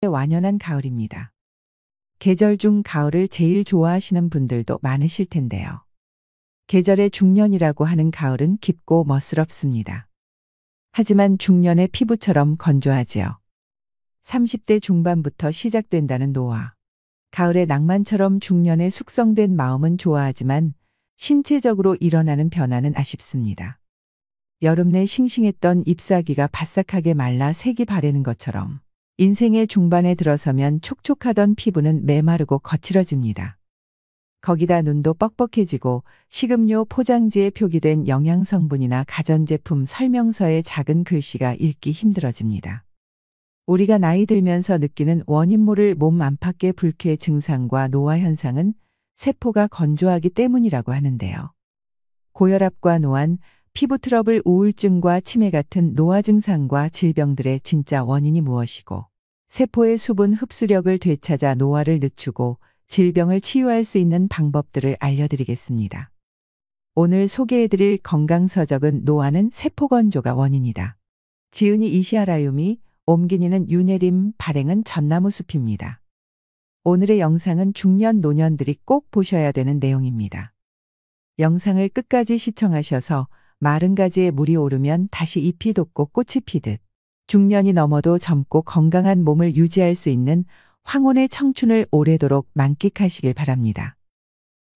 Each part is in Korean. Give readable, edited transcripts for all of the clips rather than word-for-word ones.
완연에서 완연한 가을입니다. 계절 중 가을을 제일 좋아하시는 분들도 많으실 텐데요. 계절의 중년이라고 하는 가을은 깊고 멋스럽습니다. 하지만 중년의 피부처럼 건조하지요. 30대 중반부터 시작된다는 노화. 가을의 낭만처럼 중년의 숙성된 마음은 좋아하지만 신체적으로 일어나는 변화는 아쉽습니다. 여름 내 싱싱했던 잎사귀가 바싹하게 말라 색이 바래는 것처럼 인생의 중반에 들어서면 촉촉하던 피부는 메마르고 거칠어집니다. 거기다 눈도 뻑뻑해지고 식음료 포장지에 표기된 영양성분이나 가전제품 설명서의 작은 글씨가 읽기 힘들어집니다. 우리가 나이 들면서 느끼는 원인 모를 몸 안팎의 불쾌 증상과 노화 현상은 세포가 건조하기 때문이라고 하는데요. 고혈압과 노안, 피부 트러블, 우울증과 치매 같은 노화 증상과 질병들의 진짜 원인이 무엇이고, 세포의 수분 흡수력을 되찾아 노화를 늦추고 질병을 치유할 수 있는 방법들을 알려드리겠습니다. 오늘 소개해드릴 건강서적은 노화는 세포 건조가 원인이다. 지은이 이시아라유미, 옴기니는 유네림, 발행은 전나무 숲입니다. 오늘의 영상은 중년 노년들이 꼭 보셔야 되는 내용입니다. 영상을 끝까지 시청하셔서 마른 가지에 물이 오르면 다시 잎이 돋고 꽃이 피듯 중년이 넘어도 젊고 건강한 몸을 유지할 수 있는 황혼의 청춘을 오래도록 만끽하시길 바랍니다.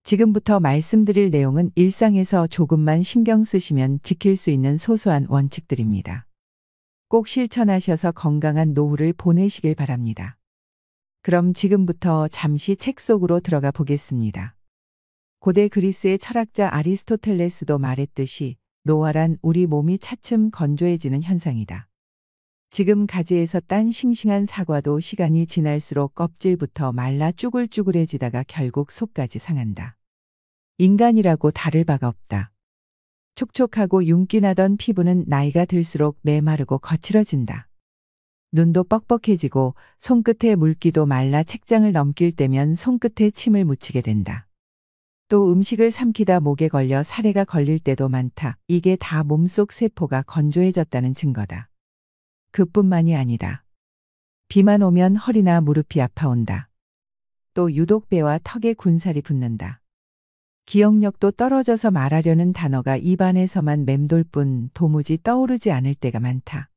지금부터 말씀드릴 내용은 일상에서 조금만 신경 쓰시면 지킬 수 있는 소소한 원칙들입니다. 꼭 실천하셔서 건강한 노후를 보내시길 바랍니다. 그럼 지금부터 잠시 책 속으로 들어가 보겠습니다. 고대 그리스의 철학자 아리스토텔레스도 말했듯이 노화란 우리 몸이 차츰 건조해지는 현상이다. 지금 가지에서 딴 싱싱한 사과도 시간이 지날수록 껍질부터 말라 쭈글쭈글해지다가 결국 속까지 상한다. 인간이라고 다를 바가 없다. 촉촉하고 윤기나던 피부는 나이가 들수록 메마르고 거칠어진다. 눈도 뻑뻑해지고 손끝에 물기도 말라 책장을 넘길 때면 손끝에 침을 묻히게 된다. 또 음식을 삼키다 목에 걸려 사례가 걸릴 때도 많다. 이게 다 몸속 세포가 건조해졌다는 증거다. 그뿐만이 아니다. 비만 오면 허리나 무릎이 아파온다. 또 유독 배와 턱에 군살이 붙는다. 기억력도 떨어져서 말하려는 단어가 입안에서만 맴돌 뿐 도무지 떠오르지 않을 때가 많다.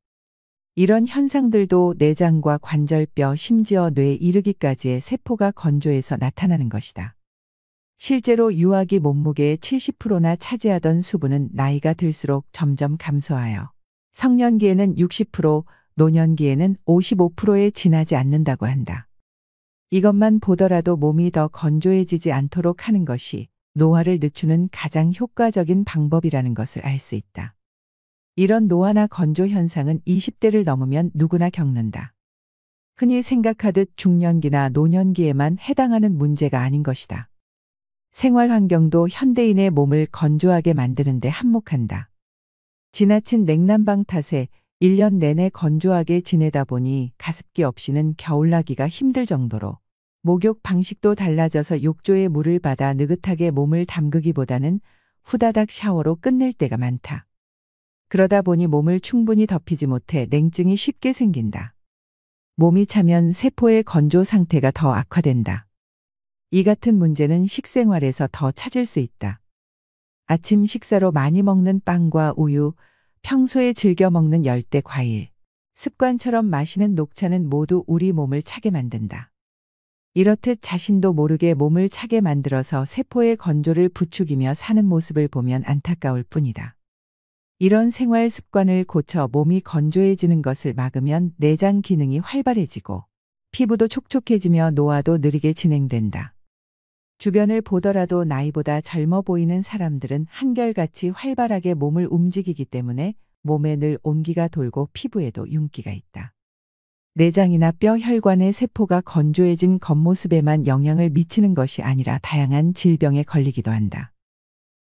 이런 현상들도 내장과 관절뼈, 심지어 뇌에 이르기까지의 세포가 건조해서 나타나는 것이다. 실제로 유아기 몸무게의 70%나 차지하던 수분은 나이가 들수록 점점 감소하여 성년기에는 60%, 노년기에는 55%에 지나지 않는다고 한다. 이것만 보더라도 몸이 더 건조해지지 않도록 하는 것이 노화를 늦추는 가장 효과적인 방법이라는 것을 알 수 있다. 이런 노화나 건조 현상은 20대를 넘으면 누구나 겪는다. 흔히 생각하듯 중년기나 노년기에만 해당하는 문제가 아닌 것이다. 생활 환경도 현대인의 몸을 건조하게 만드는 데 한몫한다. 지나친 냉난방 탓에 1년 내내 건조하게 지내다 보니 가습기 없이는 겨울나기가 힘들 정도로 목욕 방식도 달라져서 욕조에 물을 받아 느긋하게 몸을 담그기보다는 후다닥 샤워로 끝낼 때가 많다. 그러다 보니 몸을 충분히 덮이지 못해 냉증이 쉽게 생긴다. 몸이 차면 세포의 건조 상태가 더 악화된다. 이 같은 문제는 식생활에서 더 찾을 수 있다. 아침 식사로 많이 먹는 빵과 우유, 평소에 즐겨 먹는 열대 과일, 습관처럼 마시는 녹차는 모두 우리 몸을 차게 만든다. 이렇듯 자신도 모르게 몸을 차게 만들어서 세포의 건조를 부추기며 사는 모습을 보면 안타까울 뿐이다. 이런 생활 습관을 고쳐 몸이 건조해지는 것을 막으면 내장 기능이 활발해지고 피부도 촉촉해지며 노화도 느리게 진행된다. 주변을 보더라도 나이보다 젊어 보이는 사람들은 한결같이 활발하게 몸을 움직이기 때문에 몸에 늘 온기가 돌고 피부에도 윤기가 있다. 내장이나 뼈, 혈관의 세포가 건조해진 겉모습에만 영향을 미치는 것이 아니라 다양한 질병에 걸리기도 한다.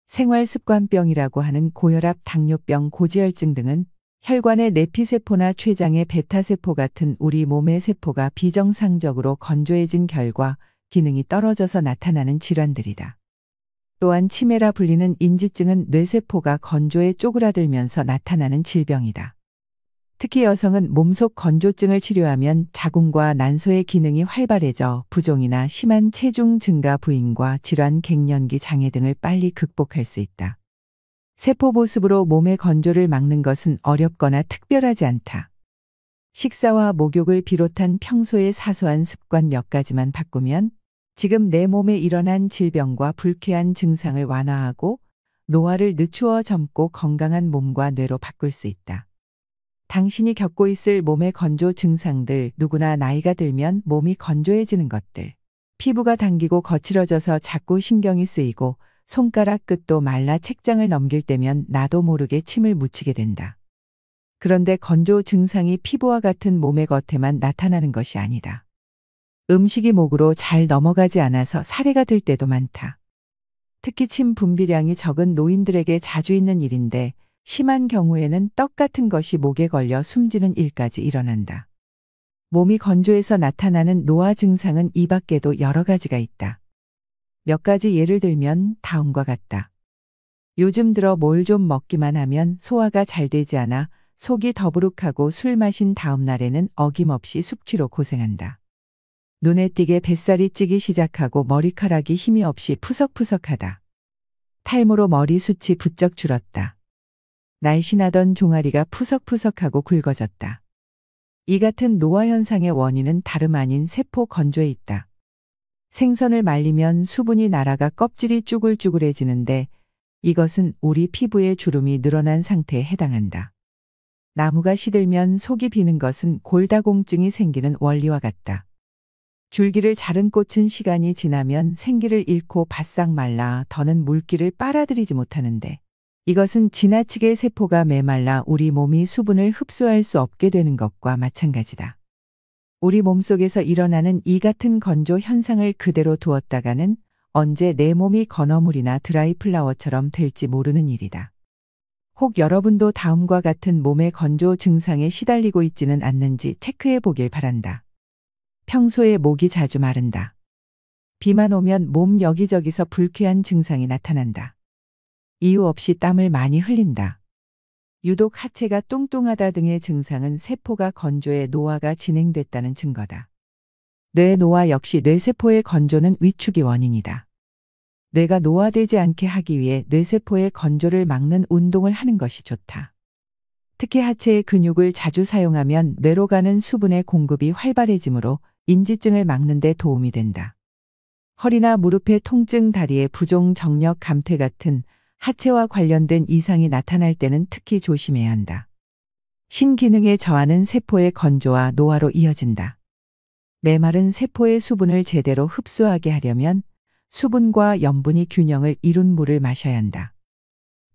생활습관병이라고 하는 고혈압, 당뇨병, 고지혈증 등은 혈관의 내피세포나 췌장의 베타세포 같은 우리 몸의 세포가 비정상적으로 건조해진 결과 기능이 떨어져서 나타나는 질환들이다. 또한 치매라 불리는 인지증은 뇌세포가 건조해 쪼그라들면서 나타나는 질병이다. 특히 여성은 몸속 건조증을 치료하면 자궁과 난소의 기능이 활발해져 부종이나 심한 체중 증가 부인과 질환 갱년기 장애 등을 빨리 극복할 수 있다. 세포 보습으로 몸의 건조를 막는 것은 어렵거나 특별하지 않다. 식사와 목욕을 비롯한 평소의 사소한 습관 몇 가지만 바꾸면 지금 내 몸에 일어난 질병과 불쾌한 증상을 완화하고 노화를 늦추어 젊고 건강한 몸과 뇌로 바꿀 수 있다. 당신이 겪고 있을 몸의 건조 증상들, 누구나 나이가 들면 몸이 건조해지는 것들, 피부가 당기고 거칠어져서 자꾸 신경이 쓰이고 손가락 끝도 말라 책장을 넘길 때면 나도 모르게 침을 묻히게 된다. 그런데 건조 증상이 피부와 같은 몸의 겉에만 나타나는 것이 아니다. 음식이 목으로 잘 넘어가지 않아서 사례가 들 때도 많다. 특히 침 분비량이 적은 노인들에게 자주 있는 일인데 심한 경우에는 떡 같은 것이 목에 걸려 숨지는 일까지 일어난다. 몸이 건조해서 나타나는 노화 증상은 이 밖에도 여러 가지가 있다. 몇 가지 예를 들면 다음과 같다. 요즘 들어 뭘 좀 먹기만 하면 소화가 잘 되지 않아 속이 더부룩하고 술 마신 다음 날에는 어김없이 숙취로 고생한다. 눈에 띄게 뱃살이 찌기 시작하고 머리카락이 힘이 없이 푸석푸석하다. 탈모로 머리숱이 부쩍 줄었다. 날씬하던 종아리가 푸석푸석하고 굵어졌다. 이 같은 노화 현상의 원인은 다름 아닌 세포 건조에 있다. 생선을 말리면 수분이 날아가 껍질이 쭈글쭈글해지는데 이것은 우리 피부의 주름이 늘어난 상태에 해당한다. 나무가 시들면 속이 비는 것은 골다공증이 생기는 원리와 같다. 줄기를 자른 꽃은 시간이 지나면 생기를 잃고 바싹 말라 더는 물기를 빨아들이지 못하는데 이것은 지나치게 세포가 메말라 우리 몸이 수분을 흡수할 수 없게 되는 것과 마찬가지다. 우리 몸속에서 일어나는 이 같은 건조 현상을 그대로 두었다가는 언제 내 몸이 건어물이나 드라이 플라워처럼 될지 모르는 일이다. 혹 여러분도 다음과 같은 몸의 건조 증상에 시달리고 있지는 않는지 체크해 보길 바란다. 평소에 목이 자주 마른다. 비만 오면 몸 여기저기서 불쾌한 증상이 나타난다. 이유 없이 땀을 많이 흘린다. 유독 하체가 뚱뚱하다 등의 증상은 세포가 건조해 노화가 진행됐다는 증거다. 뇌 노화 역시 뇌세포의 건조는 위축이 원인이다. 뇌가 노화되지 않게 하기 위해 뇌세포의 건조를 막는 운동을 하는 것이 좋다. 특히 하체의 근육을 자주 사용하면 뇌로 가는 수분의 공급이 활발해지므로 인지증을 막는 데 도움이 된다. 허리나 무릎의 통증, 다리의 부종, 정력, 감퇴 같은 하체와 관련된 이상이 나타날 때는 특히 조심해야 한다. 신기능에 저하는 세포의 건조와 노화로 이어진다. 메마른 세포의 수분을 제대로 흡수하게 하려면 수분과 염분이 균형을 이룬 물을 마셔야 한다.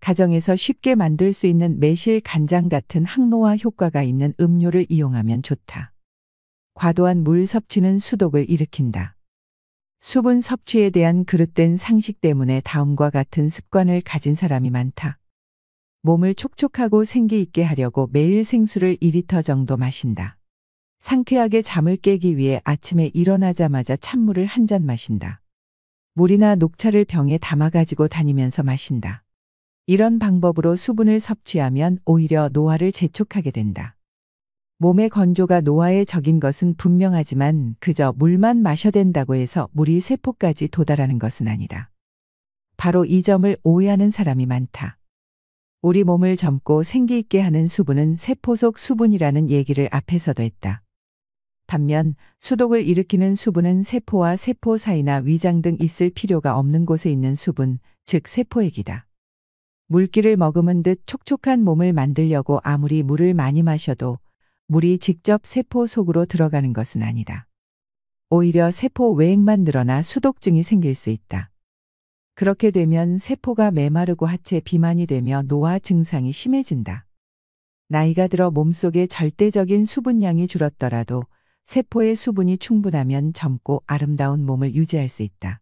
가정에서 쉽게 만들 수 있는 매실, 간장 같은 항노화 효과가 있는 음료를 이용하면 좋다. 과도한 물 섭취는 수독을 일으킨다. 수분 섭취에 대한 그릇된 상식 때문에 다음과 같은 습관을 가진 사람이 많다. 몸을 촉촉하고 생기 있게 하려고 매일 생수를 2리터 정도 마신다. 상쾌하게 잠을 깨기 위해 아침에 일어나자마자 찬물을 한 잔 마신다. 물이나 녹차를 병에 담아 가지고 다니면서 마신다. 이런 방법으로 수분을 섭취하면 오히려 노화를 재촉하게 된다. 몸의 건조가 노화에 적인 것은 분명하지만 그저 물만 마셔댄다고 해서 물이 세포까지 도달하는 것은 아니다. 바로 이 점을 오해하는 사람이 많다. 우리 몸을 젊고 생기 있게 하는 수분은 세포 속 수분이라는 얘기를 앞에서도 했다. 반면 수독을 일으키는 수분은 세포와 세포 사이나 위장 등 있을 필요가 없는 곳에 있는 수분, 즉 세포액이다. 물기를 머금은 듯 촉촉한 몸을 만들려고 아무리 물을 많이 마셔도 물이 직접 세포 속으로 들어가는 것은 아니다. 오히려 세포 외액만 늘어나 수독증이 생길 수 있다. 그렇게 되면 세포가 메마르고 하체 비만이 되며 노화 증상이 심해진다. 나이가 들어 몸속에 절대적인 수분량이 줄었더라도 세포의 수분이 충분하면 젊고 아름다운 몸을 유지할 수 있다.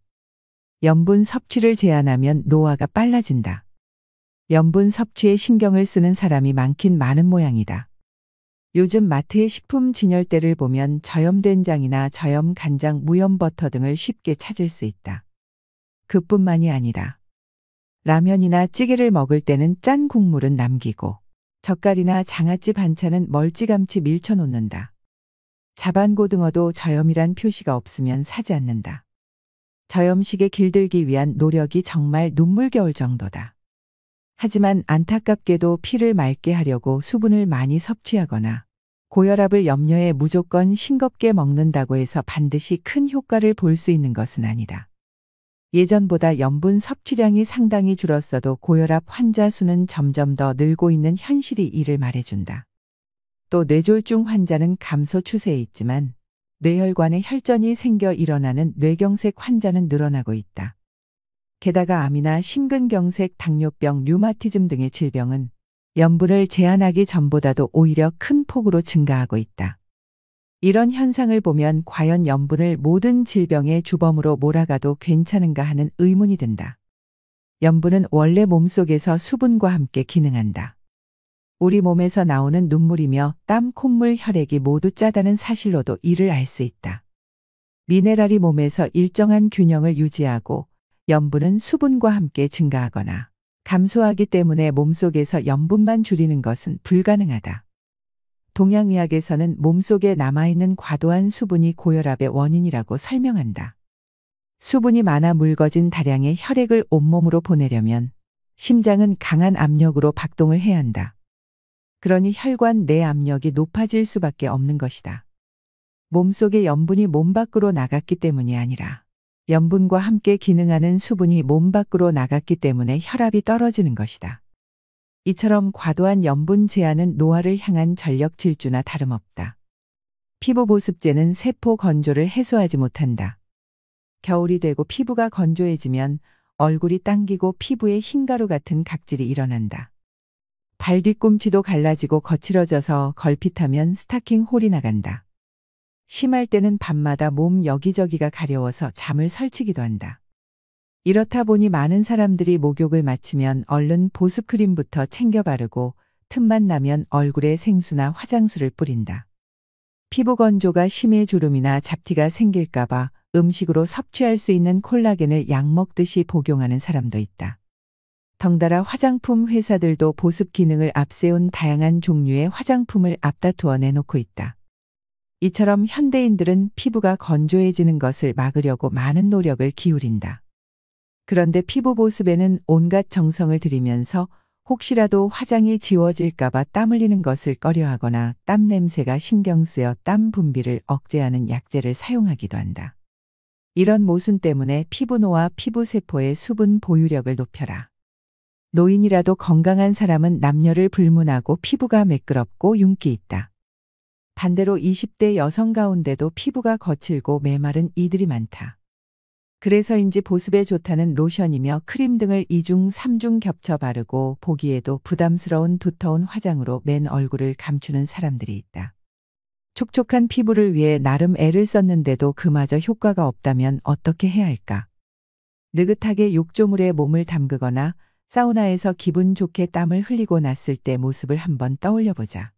염분 섭취를 제한하면 노화가 빨라진다. 염분 섭취에 신경을 쓰는 사람이 많긴 많은 모양이다. 요즘 마트의 식품 진열대를 보면 저염된장이나 저염간장, 무염버터 등을 쉽게 찾을 수 있다. 그뿐만이 아니라 라면이나 찌개를 먹을 때는 짠 국물은 남기고 젓갈이나 장아찌 반찬은 멀찌감치 밀쳐놓는다. 자반고등어도 저염이란 표시가 없으면 사지 않는다. 저염식에 길들기 위한 노력이 정말 눈물겨울 정도다. 하지만 안타깝게도 피를 맑게 하려고 수분을 많이 섭취하거나 고혈압을 염려해 무조건 싱겁게 먹는다고 해서 반드시 큰 효과를 볼 수 있는 것은 아니다. 예전보다 염분 섭취량이 상당히 줄었어도 고혈압 환자 수는 점점 더 늘고 있는 현실이 이를 말해준다. 또 뇌졸중 환자는 감소 추세에 있지만 뇌혈관에 혈전이 생겨 일어나는 뇌경색 환자는 늘어나고 있다. 게다가 암이나 심근경색, 당뇨병, 류마티즘 등의 질병은 염분을 제한하기 전보다도 오히려 큰 폭으로 증가하고 있다. 이런 현상을 보면 과연 염분을 모든 질병의 주범으로 몰아가도 괜찮은가 하는 의문이 든다. 염분은 원래 몸속에서 수분과 함께 기능한다. 우리 몸에서 나오는 눈물이며 땀, 콧물, 혈액이 모두 짜다는 사실로도 이를 알 수 있다. 미네랄이 몸에서 일정한 균형을 유지하고 염분은 수분과 함께 증가하거나 감소하기 때문에 몸속에서 염분만 줄이는 것은 불가능하다. 동양의학에서는 몸속에 남아있는 과도한 수분이 고혈압의 원인이라고 설명한다. 수분이 많아 묽어진 다량의 혈액을 온몸으로 보내려면 심장은 강한 압력으로 박동을 해야 한다. 그러니 혈관 내 압력이 높아질 수밖에 없는 것이다. 몸속의 염분이 몸 밖으로 나갔기 때문이 아니라 염분과 함께 기능하는 수분이 몸 밖으로 나갔기 때문에 혈압이 떨어지는 것이다. 이처럼 과도한 염분 제한은 노화를 향한 전력 질주나 다름없다. 피부 보습제는 세포 건조를 해소하지 못한다. 겨울이 되고 피부가 건조해지면 얼굴이 당기고 피부에 흰가루 같은 각질이 일어난다. 발 뒤꿈치도 갈라지고 거칠어져서 걸핏하면 스타킹 홀이 나간다. 심할 때는 밤마다 몸 여기저기가 가려워서 잠을 설치기도 한다. 이렇다 보니 많은 사람들이 목욕을 마치면 얼른 보습크림부터 챙겨 바르고 틈만 나면 얼굴에 생수나 화장수를 뿌린다. 피부 건조가 심해 주름이나 잡티가 생길까봐 음식으로 섭취할 수 있는 콜라겐을 약 먹듯이 복용하는 사람도 있다. 덩달아 화장품 회사들도 보습 기능을 앞세운 다양한 종류의 화장품을 앞다투어 내놓고 있다. 이처럼 현대인들은 피부가 건조해지는 것을 막으려고 많은 노력을 기울인다. 그런데 피부 보습에는 온갖 정성을 들이면서 혹시라도 화장이 지워질까봐 땀 흘리는 것을 꺼려하거나 땀 냄새가 신경 쓰여 땀 분비를 억제하는 약재를 사용하기도 한다. 이런 모순 때문에 피부노화, 피부세포의 수분 보유력을 높여라. 노인이라도 건강한 사람은 남녀를 불문하고 피부가 매끄럽고 윤기 있다. 반대로 20대 여성 가운데도 피부가 거칠고 메마른 이들이 많다. 그래서인지 보습에 좋다는 로션이며 크림 등을 2중, 3중 겹쳐 바르고 보기에도 부담스러운 두터운 화장으로 맨 얼굴을 감추는 사람들이 있다. 촉촉한 피부를 위해 나름 애를 썼는데도 그마저 효과가 없다면 어떻게 해야 할까? 느긋하게 욕조물에 몸을 담그거나 사우나에서 기분 좋게 땀을 흘리고 났을 때 모습을 한번 떠올려보자.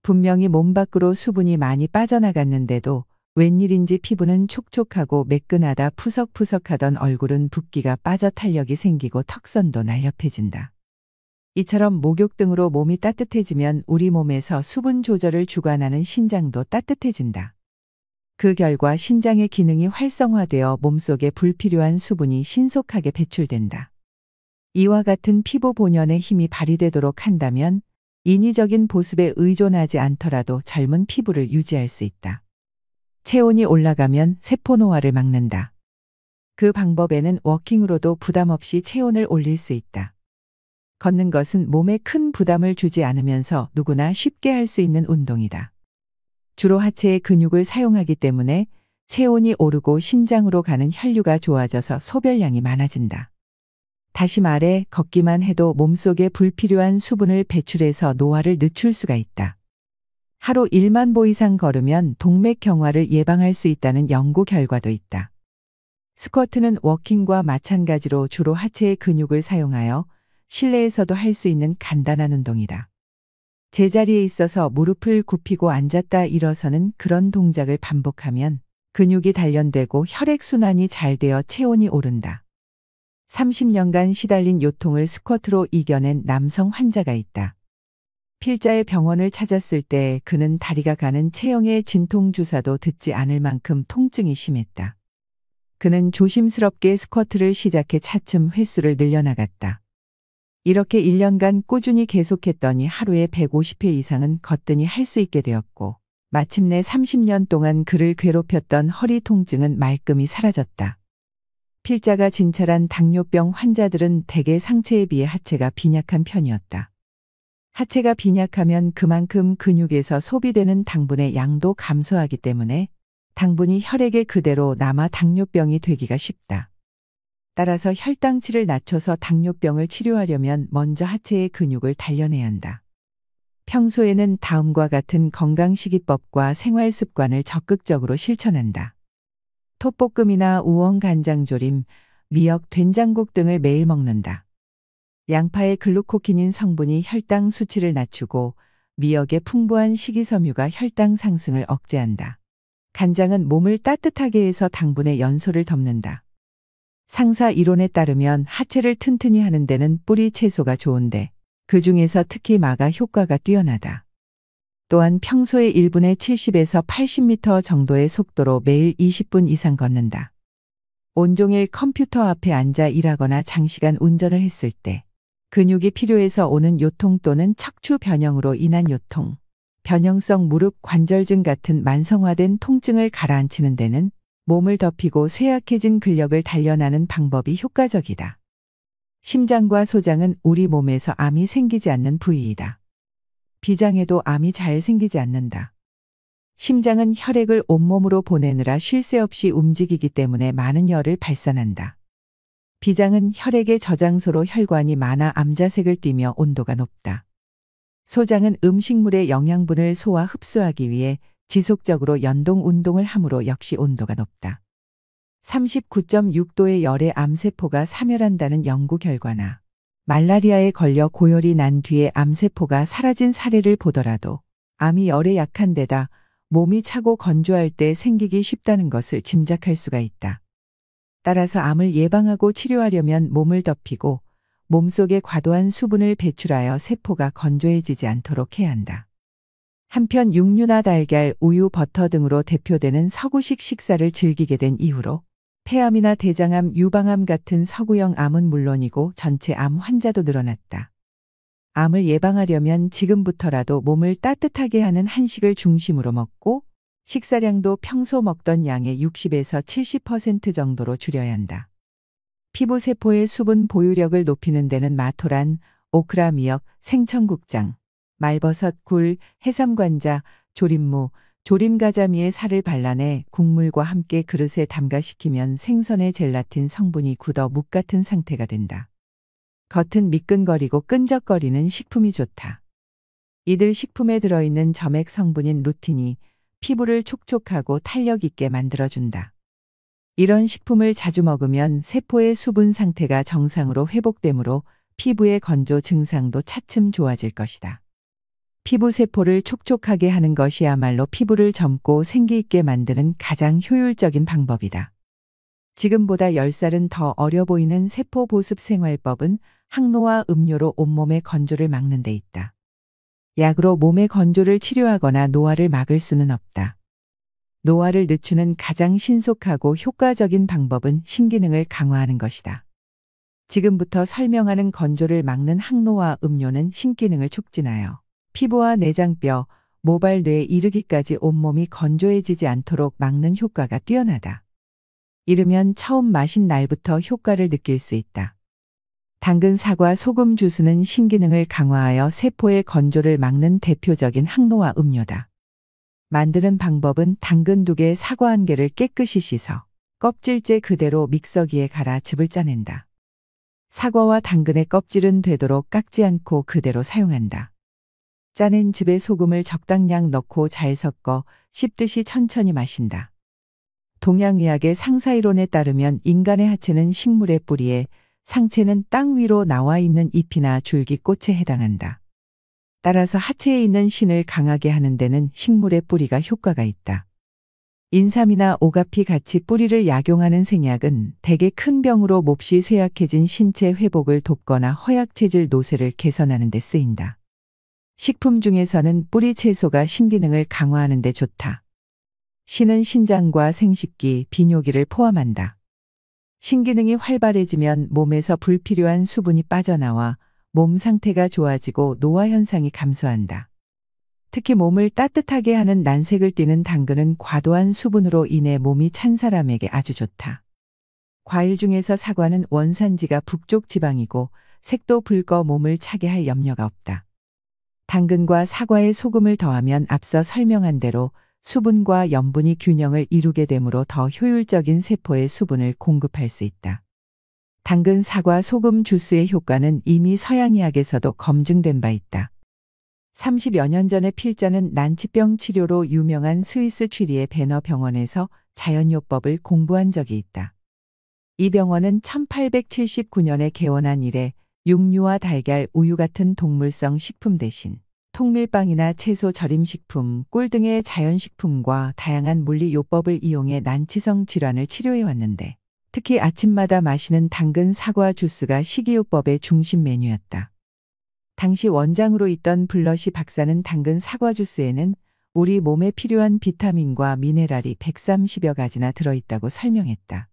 분명히 몸 밖으로 수분이 많이 빠져나갔는데도 웬일인지 피부는 촉촉하고 매끈하다 푸석푸석하던 얼굴은 붓기가 빠져 탄력이 생기고 턱선도 날렵해진다. 이처럼 목욕 등으로 몸이 따뜻해지면 우리 몸에서 수분 조절을 주관하는 신장도 따뜻해진다. 그 결과 신장의 기능이 활성화되어 몸속에 불필요한 수분이 신속하게 배출된다. 이와 같은 피부 본연의 힘이 발휘되도록 한다면 인위적인 보습에 의존하지 않더라도 젊은 피부를 유지할 수 있다. 체온이 올라가면 세포 노화를 막는다. 그 방법에는 워킹으로도 부담 없이 체온을 올릴 수 있다. 걷는 것은 몸에 큰 부담을 주지 않으면서 누구나 쉽게 할 수 있는 운동이다. 주로 하체의 근육을 사용하기 때문에 체온이 오르고 신장으로 가는 혈류가 좋아져서 소변량이 많아진다. 다시 말해 걷기만 해도 몸속에 불필요한 수분을 배출해서 노화를 늦출 수가 있다. 하루 1만 보 이상 걸으면 동맥경화를 예방할 수 있다는 연구 결과도 있다. 스쿼트는 워킹과 마찬가지로 주로 하체의 근육을 사용하여 실내에서도 할 수 있는 간단한 운동이다. 제자리에 있어서 무릎을 굽히고 앉았다 일어서는 그런 동작을 반복하면 근육이 단련되고 혈액순환이 잘 되어 체온이 오른다. 30년간 시달린 요통을 스쿼트로 이겨낸 남성 환자가 있다. 필자의 병원을 찾았을 때 그는 다리가 가는 체형의 진통 주사도 듣지 않을 만큼 통증이 심했다. 그는 조심스럽게 스쿼트를 시작해 차츰 횟수를 늘려나갔다. 이렇게 1년간 꾸준히 계속했더니 하루에 150회 이상은 거뜬히 할 수 있게 되었고, 마침내 30년 동안 그를 괴롭혔던 허리 통증은 말끔히 사라졌다. 필자가 진찰한 당뇨병 환자들은 대개 상체에 비해 하체가 빈약한 편이었다. 하체가 빈약하면 그만큼 근육에서 소비되는 당분의 양도 감소하기 때문에 당분이 혈액에 그대로 남아 당뇨병이 되기가 쉽다. 따라서 혈당치를 낮춰서 당뇨병을 치료하려면 먼저 하체의 근육을 단련해야 한다. 평소에는 다음과 같은 건강식이법과 생활습관을 적극적으로 실천한다. 톱볶음이나 우엉 간장조림, 미역 된장국 등을 매일 먹는다. 양파의 글루코키닌 성분이 혈당 수치를 낮추고 미역의 풍부한 식이섬유가 혈당 상승을 억제한다. 간장은 몸을 따뜻하게 해서 당분의 연소를 덮는다. 상사 이론에 따르면 하체를 튼튼히 하는 데는 뿌리 채소가 좋은데 그 중에서 특히 마가 효과가 뛰어나다. 또한 평소에 1분에 70에서 80m 정도의 속도로 매일 20분 이상 걷는다. 온종일 컴퓨터 앞에 앉아 일하거나 장시간 운전을 했을 때 근육이 필요해서 오는 요통 또는 척추 변형으로 인한 요통, 변형성 무릎 관절증 같은 만성화된 통증을 가라앉히는 데는 몸을 덮이고 쇠약해진 근력을 단련하는 방법이 효과적이다. 심장과 소장은 우리 몸에서 암이 생기지 않는 부위이다. 비장에도 암이 잘 생기지 않는다. 심장은 혈액을 온몸으로 보내느라 쉴 새 없이 움직이기 때문에 많은 열을 발산한다. 비장은 혈액의 저장소로 혈관이 많아 암자색을 띠며 온도가 높다. 소장은 음식물의 영양분을 소화 흡수하기 위해 지속적으로 연동 운동을 함으로 역시 온도가 높다. 39.6도의 열에 암세포가 사멸한다는 연구 결과나 말라리아에 걸려 고열이 난 뒤에 암세포가 사라진 사례를 보더라도 암이 열에 약한 데다 몸이 차고 건조할 때 생기기 쉽다는 것을 짐작할 수가 있다. 따라서 암을 예방하고 치료하려면 몸을 덮이고 몸속에 과도한 수분을 배출하여 세포가 건조해지지 않도록 해야 한다. 한편 육류나 달걀, 우유, 버터 등으로 대표되는 서구식 식사를 즐기게 된 이후로 폐암이나 대장암, 유방암 같은 서구형 암은 물론이고 전체 암 환자도 늘어났다. 암을 예방하려면 지금부터라도 몸을 따뜻하게 하는 한식을 중심으로 먹고 식사량도 평소 먹던 양의 60에서 70% 정도로 줄여야 한다. 피부세포의 수분 보유력을 높이는 데는 마토란, 오크라 미역, 생청국장, 말버섯, 굴, 해삼관자, 조림무, 조림가자미의 살을 발라내 국물과 함께 그릇에 담가식히면 생선의 젤라틴 성분이 굳어 묵 같은 상태가 된다. 겉은 미끈거리고 끈적거리는 식품이 좋다. 이들 식품에 들어있는 점액 성분인 루틴이 피부를 촉촉하고 탄력 있게 만들어준다. 이런 식품을 자주 먹으면 세포의 수분 상태가 정상으로 회복되므로 피부의 건조 증상도 차츰 좋아질 것이다. 피부 세포를 촉촉하게 하는 것이야말로 피부를 젊고 생기 있게 만드는 가장 효율적인 방법이다. 지금보다 10살은 더 어려 보이는 세포 보습 생활법은 항노화 음료로 온몸의 건조를 막는 데 있다. 약으로 몸의 건조를 치료하거나 노화를 막을 수는 없다. 노화를 늦추는 가장 신속하고 효과적인 방법은 신기능을 강화하는 것이다. 지금부터 설명하는 건조를 막는 항노화 음료는 신기능을 촉진하여 피부와 내장뼈, 모발, 뇌에 이르기까지 온몸이 건조해지지 않도록 막는 효과가 뛰어나다. 이르면 처음 마신 날부터 효과를 느낄 수 있다. 당근, 사과, 소금 주스는 신기능을 강화하여 세포의 건조를 막는 대표적인 항노화 음료다. 만드는 방법은 당근 2개, 사과 1개를 깨끗이 씻어 껍질째 그대로 믹서기에 갈아 즙을 짜낸다. 사과와 당근의 껍질은 되도록 깎지 않고 그대로 사용한다. 짜낸 즙에 소금을 적당량 넣고 잘 섞어 씹듯이 천천히 마신다. 동양의학의 상사이론에 따르면 인간의 하체는 식물의 뿌리에, 상체는 땅 위로 나와 있는 잎이나 줄기, 꽃에 해당한다. 따라서 하체에 있는 신을 강하게 하는 데는 식물의 뿌리가 효과가 있다. 인삼이나 오가피 같이 뿌리를 약용하는 생약은 대개 큰 병으로 몹시 쇠약해진 신체 회복을 돕거나 허약체질 노쇠를 개선하는 데 쓰인다. 식품 중에서는 뿌리 채소가 신기능을 강화하는 데 좋다. 신은 신장과 생식기, 비뇨기를 포함한다. 신기능이 활발해지면 몸에서 불필요한 수분이 빠져나와 몸 상태가 좋아지고 노화 현상이 감소한다. 특히 몸을 따뜻하게 하는 난색을 띠는 당근은 과도한 수분으로 인해 몸이 찬 사람에게 아주 좋다. 과일 중에서 사과는 원산지가 북쪽 지방이고 색도 붉어 몸을 차게 할 염려가 없다. 당근과 사과에 소금을 더하면 앞서 설명한 대로 수분과 염분이 균형을 이루게 되므로 더 효율적인 세포에 수분을 공급할 수 있다. 당근, 사과, 소금 주스의 효과는 이미 서양의학에서도 검증된 바 있다. 30여 년 전에 필자는 난치병 치료로 유명한 스위스 취리의 베너 병원에서 자연요법을 공부한 적이 있다. 이 병원은 1879년에 개원한 이래 육류와 달걀, 우유 같은 동물성 식품 대신 통밀빵이나 채소 절임식품, 꿀 등의 자연식품과 다양한 물리요법을 이용해 난치성 질환을 치료해 왔는데 특히 아침마다 마시는 당근 사과 주스가 식이요법의 중심 메뉴였다. 당시 원장으로 있던 블러시 박사는 당근 사과 주스에는 우리 몸에 필요한 비타민과 미네랄이 130여 가지나 들어있다고 설명했다.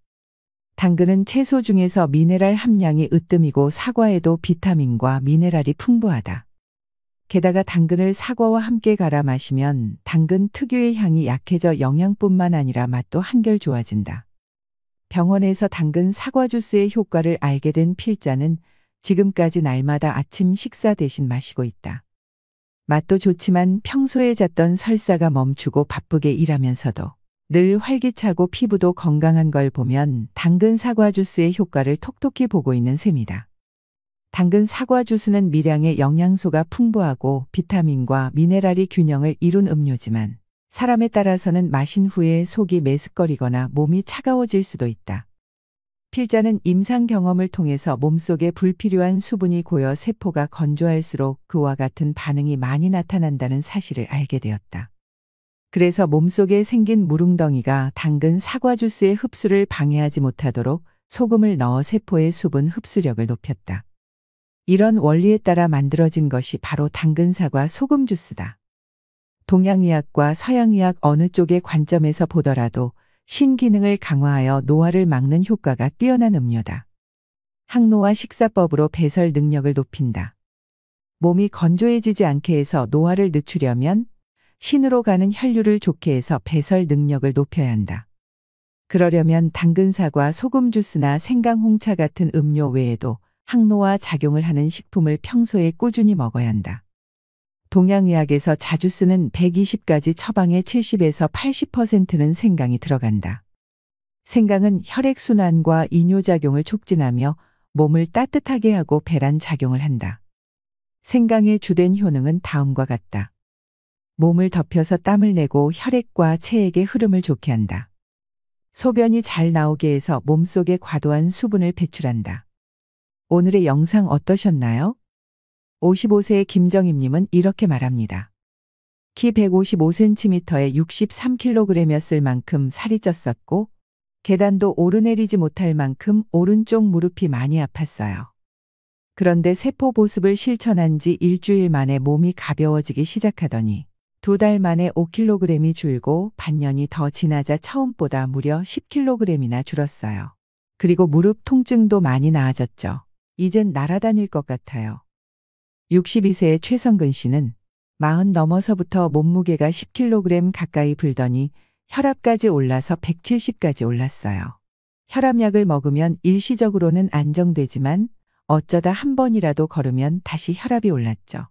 당근은 채소 중에서 미네랄 함량이 으뜸이고 사과에도 비타민과 미네랄이 풍부하다. 게다가 당근을 사과와 함께 갈아 마시면 당근 특유의 향이 약해져 영양뿐만 아니라 맛도 한결 좋아진다. 병원에서 당근 사과 주스의 효과를 알게 된 필자는 지금까지 날마다 아침 식사 대신 마시고 있다. 맛도 좋지만 평소에 잤던 설사가 멈추고 바쁘게 일하면서도 늘 활기차고 피부도 건강한 걸 보면 당근 사과 주스의 효과를 톡톡히 보고 있는 셈이다. 당근 사과 주스는 미량의 영양소가 풍부하고 비타민과 미네랄이 균형을 이룬 음료지만 사람에 따라서는 마신 후에 속이 메스꺼리거나 몸이 차가워질 수도 있다. 필자는 임상 경험을 통해서 몸속에 불필요한 수분이 고여 세포가 건조할수록 그와 같은 반응이 많이 나타난다는 사실을 알게 되었다. 그래서 몸속에 생긴 무릉덩이가 당근 사과 주스의 흡수를 방해하지 못하도록 소금을 넣어 세포의 수분 흡수력을 높였다. 이런 원리에 따라 만들어진 것이 바로 당근 사과 소금 주스다. 동양의학과 서양의학 어느 쪽의 관점에서 보더라도 신기능을 강화하여 노화를 막는 효과가 뛰어난 음료다. 항노화 식사법으로 배설 능력을 높인다. 몸이 건조해지지 않게 해서 노화를 늦추려면 신으로 가는 혈류를 좋게 해서 배설 능력을 높여야 한다. 그러려면 당근 사과 소금 주스나 생강 홍차 같은 음료 외에도 항노화 작용을 하는 식품을 평소에 꾸준히 먹어야 한다. 동양의학에서 자주 쓰는 120가지 처방의 70에서 80%는 생강이 들어간다. 생강은 혈액순환과 이뇨작용을 촉진하며 몸을 따뜻하게 하고 배란 작용을 한다. 생강의 주된 효능은 다음과 같다. 몸을 덮여서 땀을 내고 혈액과 체액의 흐름을 좋게 한다. 소변이 잘 나오게 해서 몸속에 과도한 수분을 배출한다. 오늘의 영상 어떠셨나요? 55세의 김정임님은 이렇게 말합니다. 키 155cm에 63kg이었을 만큼 살이 쪘었고 계단도 오르내리지 못할 만큼 오른쪽 무릎이 많이 아팠어요. 그런데 세포 보습을 실천한 지 일주일 만에 몸이 가벼워지기 시작하더니 2달 만에 5kg이 줄고 반년이 더 지나자 처음보다 무려 10kg이나 줄었어요. 그리고 무릎 통증도 많이 나아졌죠. 이젠 날아다닐 것 같아요. 62세의 최성근 씨는 40 넘어서부터 몸무게가 10kg 가까이 불더니 혈압까지 올라서 170까지 올랐어요. 혈압약을 먹으면 일시적으로는 안정되지만 어쩌다 한 번이라도 걸으면 다시 혈압이 올랐죠.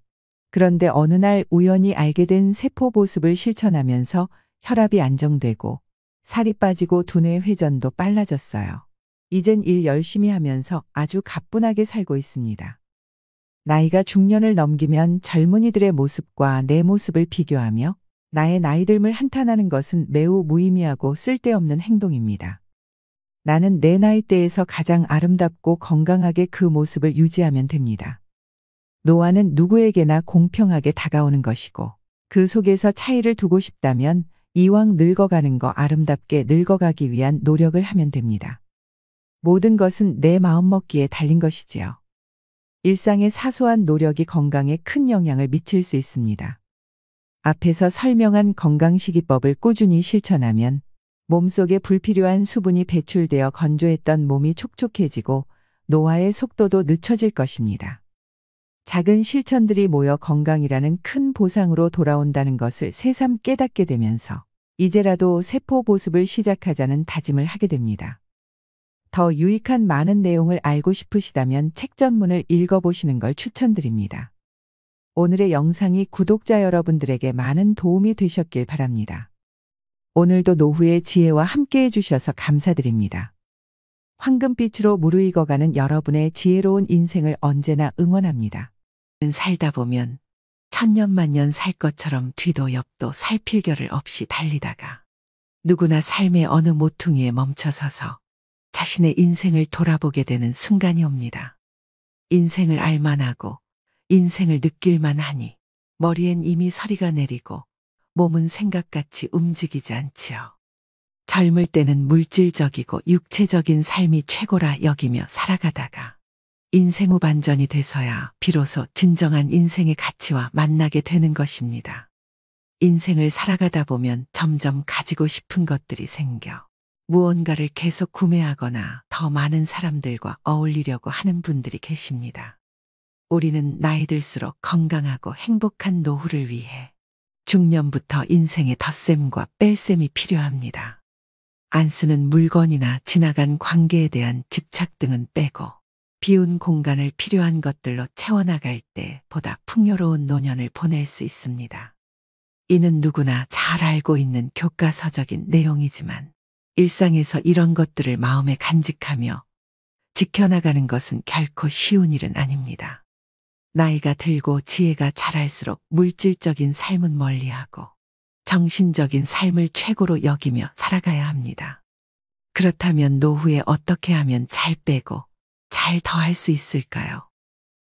그런데 어느 날 우연히 알게 된 세포 보습을 실천하면서 혈압이 안정되고 살이 빠지고 두뇌 회전도 빨라졌어요. 이젠 일 열심히 하면서 아주 가뿐하게 살고 있습니다. 나이가 중년을 넘기면 젊은이들의 모습과 내 모습을 비교하며 나의 나이듦을 한탄하는 것은 매우 무의미하고 쓸데없는 행동입니다. 나는 내 나이대에서 가장 아름답고 건강하게 그 모습을 유지하면 됩니다. 노화는 누구에게나 공평하게 다가오는 것이고 그 속에서 차이를 두고 싶다면 이왕 늙어가는 거 아름답게 늙어가기 위한 노력을 하면 됩니다. 모든 것은 내 마음먹기에 달린 것이지요. 일상의 사소한 노력이 건강에 큰 영향을 미칠 수 있습니다. 앞에서 설명한 건강식이법을 꾸준히 실천하면 몸속에 불필요한 수분이 배출되어 건조했던 몸이 촉촉해지고 노화의 속도도 늦춰질 것입니다. 작은 실천들이 모여 건강이라는 큰 보상으로 돌아온다는 것을 새삼 깨닫게 되면서 이제라도 세포 보습을 시작하자는 다짐을 하게 됩니다. 더 유익한 많은 내용을 알고 싶으시다면 책 전문을 읽어보시는 걸 추천드립니다. 오늘의 영상이 구독자 여러분들에게 많은 도움이 되셨길 바랍니다. 오늘도 노후의 지혜와 함께 해주셔서 감사드립니다. 황금빛으로 무르익어가는 여러분의 지혜로운 인생을 언제나 응원합니다. 살다 보면 천년만년 살 것처럼 뒤도 옆도 살필겨를 없이 달리다가 누구나 삶의 어느 모퉁이에 멈춰서서 자신의 인생을 돌아보게 되는 순간이 옵니다. 인생을 알만하고 인생을 느낄만 하니 머리엔 이미 서리가 내리고 몸은 생각같이 움직이지 않지요. 젊을 때는 물질적이고 육체적인 삶이 최고라 여기며 살아가다가 인생 후반전이 돼서야 비로소 진정한 인생의 가치와 만나게 되는 것입니다. 인생을 살아가다 보면 점점 가지고 싶은 것들이 생겨 무언가를 계속 구매하거나 더 많은 사람들과 어울리려고 하는 분들이 계십니다. 우리는 나이 들수록 건강하고 행복한 노후를 위해 중년부터 인생의 덧셈과 뺄셈이 필요합니다. 안 쓰는 물건이나 지나간 관계에 대한 집착 등은 빼고 비운 공간을 필요한 것들로 채워나갈 때 보다 풍요로운 노년을 보낼 수 있습니다. 이는 누구나 잘 알고 있는 교과서적인 내용이지만 일상에서 이런 것들을 마음에 간직하며 지켜나가는 것은 결코 쉬운 일은 아닙니다. 나이가 들고 지혜가 자랄수록 물질적인 삶은 멀리하고 정신적인 삶을 최고로 여기며 살아가야 합니다. 그렇다면 노후에 어떻게 하면 잘 빼고 잘 더할 수 있을까요?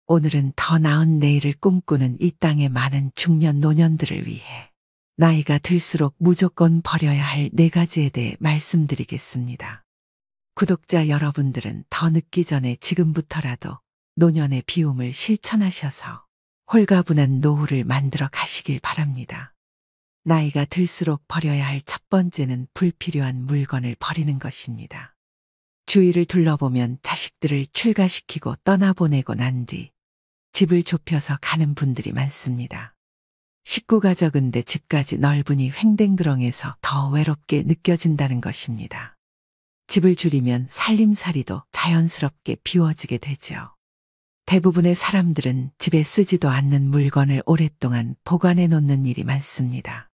오늘은 더 나은 내일을 꿈꾸는 이 땅의 많은 중년 노년들을 위해 나이가 들수록 무조건 버려야 할 4가지에 대해 말씀드리겠습니다. 구독자 여러분들은 더 늦기 전에 지금부터라도 노년의 비움을 실천하셔서 홀가분한 노후를 만들어 가시길 바랍니다. 나이가 들수록 버려야 할 첫 번째는 불필요한 물건을 버리는 것입니다. 주위를 둘러보면 자식들을 출가시키고 떠나보내고 난 뒤 집을 좁혀서 가는 분들이 많습니다. 식구가 적은데 집까지 넓으니 횡댕그렁해서 더 외롭게 느껴진다는 것입니다. 집을 줄이면 살림살이도 자연스럽게 비워지게 되죠. 대부분의 사람들은 집에 쓰지도 않는 물건을 오랫동안 보관해 놓는 일이 많습니다.